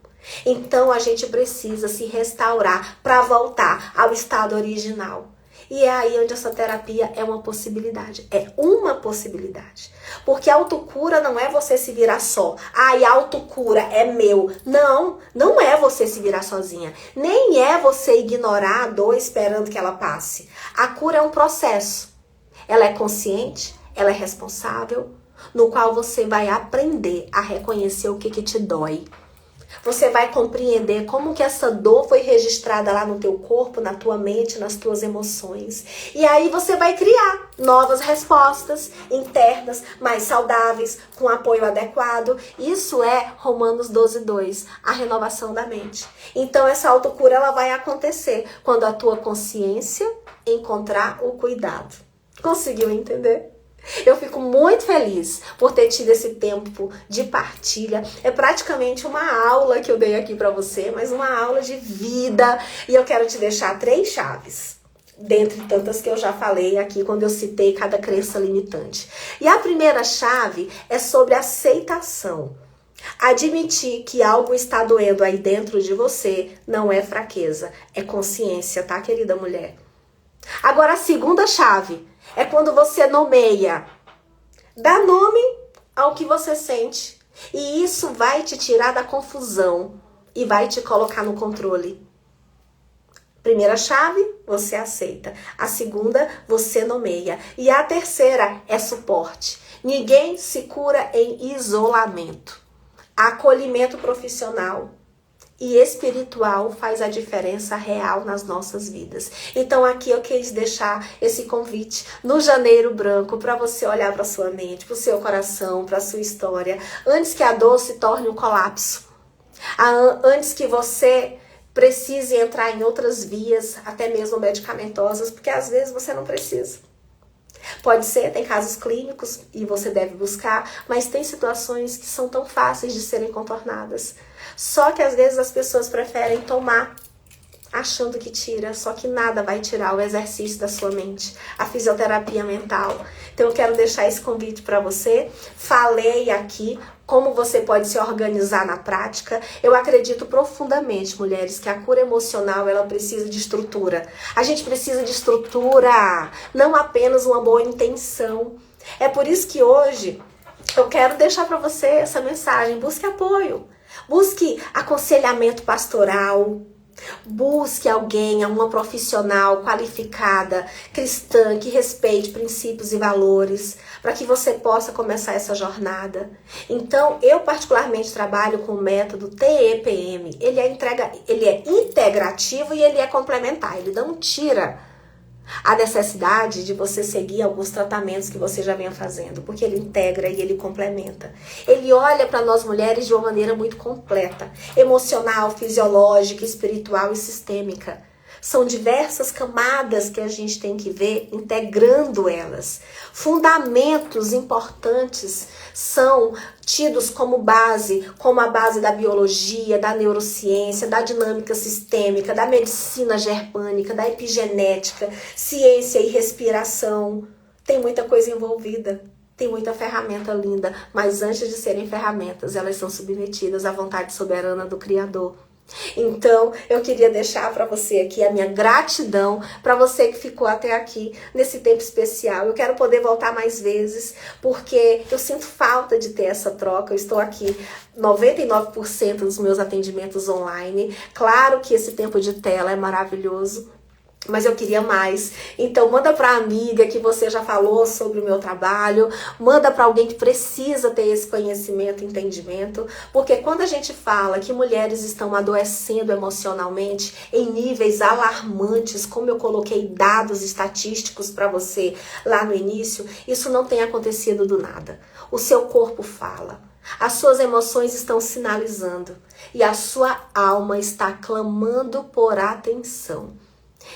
A: Então a gente precisa se restaurar para voltar ao estado original. E é aí onde essa terapia é uma possibilidade. É uma possibilidade. Porque a autocura não é você se virar só. Ai, a autocura é meu. Não, não é você se virar sozinha. Nem é você ignorar a dor esperando que ela passe. A cura é um processo. Ela é consciente, ela é responsável, no qual você vai aprender a reconhecer o que te dói. Você vai compreender como que essa dor foi registrada lá no teu corpo, na tua mente, nas tuas emoções. E aí você vai criar novas respostas internas, mais saudáveis, com apoio adequado. Isso é Romanos 12:2, a renovação da mente. Então essa autocura ela vai acontecer quando a tua consciência encontrar o cuidado. Conseguiu entender? Eu fico muito feliz por ter tido esse tempo de partilha. É praticamente uma aula que eu dei aqui para você, mas uma aula de vida. E eu quero te deixar 3 chaves, dentre tantas que eu já falei aqui quando eu citei cada crença limitante. E a primeira chave é sobre aceitação. Admitir que algo está doendo aí dentro de você não é fraqueza, é consciência, tá, querida mulher? Agora a segunda chave é quando você nomeia, dá nome ao que você sente. E isso vai te tirar da confusão e vai te colocar no controle. Primeira chave, você aceita. A segunda, você nomeia. E a terceira é suporte. Ninguém se cura em isolamento. Acolhimento profissional e espiritual faz a diferença real nas nossas vidas. Então aqui eu quis deixar esse convite no Janeiro Branco para você olhar para sua mente, para o seu coração, para a sua história, antes que a dor se torne um colapso. Antes que você precise entrar em outras vias, até mesmo medicamentosas, porque às vezes você não precisa. Pode ser, tem casos clínicos e você deve buscar, mas tem situações que são tão fáceis de serem contornadas. Só que às vezes as pessoas preferem tomar, achando que tira, só que nada vai tirar o exercício da sua mente, a fisioterapia mental. Então eu quero deixar esse convite para você. Falei aqui como você pode se organizar na prática. Eu acredito profundamente, mulheres, que a cura emocional ela precisa de estrutura. A gente precisa de estrutura, não apenas uma boa intenção. É por isso que hoje eu quero deixar para você essa mensagem. Busque apoio, busque aconselhamento pastoral. Busque alguém, uma profissional qualificada, cristã, que respeite princípios e valores, para que você possa começar essa jornada. Então, eu particularmente trabalho com o método TEPM. Ele é integrativo e ele é complementar. Ele não tira a necessidade de você seguir alguns tratamentos que você já venha fazendo, porque ele integra e ele complementa. Ele olha para nós mulheres de uma maneira muito completa, emocional, fisiológica, espiritual e sistêmica. São diversas camadas que a gente tem que ver, integrando elas. Fundamentos importantes são tidos como base, como a base da biologia, da neurociência, da dinâmica sistêmica, da medicina germânica, da epigenética, ciência e respiração. Tem muita coisa envolvida. Tem muita ferramenta linda, mas antes de serem ferramentas, elas são submetidas à vontade soberana do Criador. Então, eu queria deixar para você aqui a minha gratidão para você que ficou até aqui nesse tempo especial. Eu quero poder voltar mais vezes, porque eu sinto falta de ter essa troca. Eu estou aqui 99% dos meus atendimentos online. Claro que esse tempo de tela é maravilhoso, mas eu queria mais. Então manda para a amiga que você já falou sobre o meu trabalho, manda para alguém que precisa ter esse conhecimento, entendimento, porque quando a gente fala que mulheres estão adoecendo emocionalmente em níveis alarmantes, como eu coloquei dados estatísticos para você lá no início, isso não tem acontecido do nada. O seu corpo fala. As suas emoções estão sinalizando e a sua alma está clamando por atenção.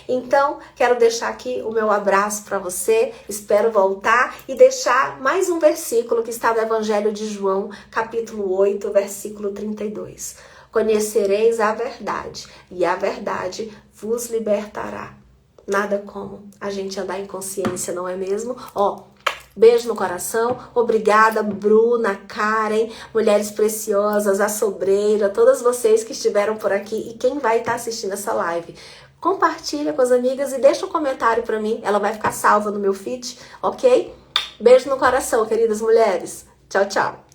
A: Então, quero deixar aqui o meu abraço para você, espero voltar e deixar mais um versículo que está no Evangelho de João, capítulo 8, versículo 32. Conhecereis a verdade e a verdade vos libertará. Nada como a gente andar em consciência, não é mesmo? Beijo no coração. Obrigada, Bruna, Karen, Mulheres Preciosas, a Sobreira, todas vocês que estiveram por aqui e quem vai estar assistindo essa live. Compartilha com as amigas e deixa um comentário para mim. Ela vai ficar salva no meu feed, ok? Beijo no coração, queridas mulheres. Tchau, tchau.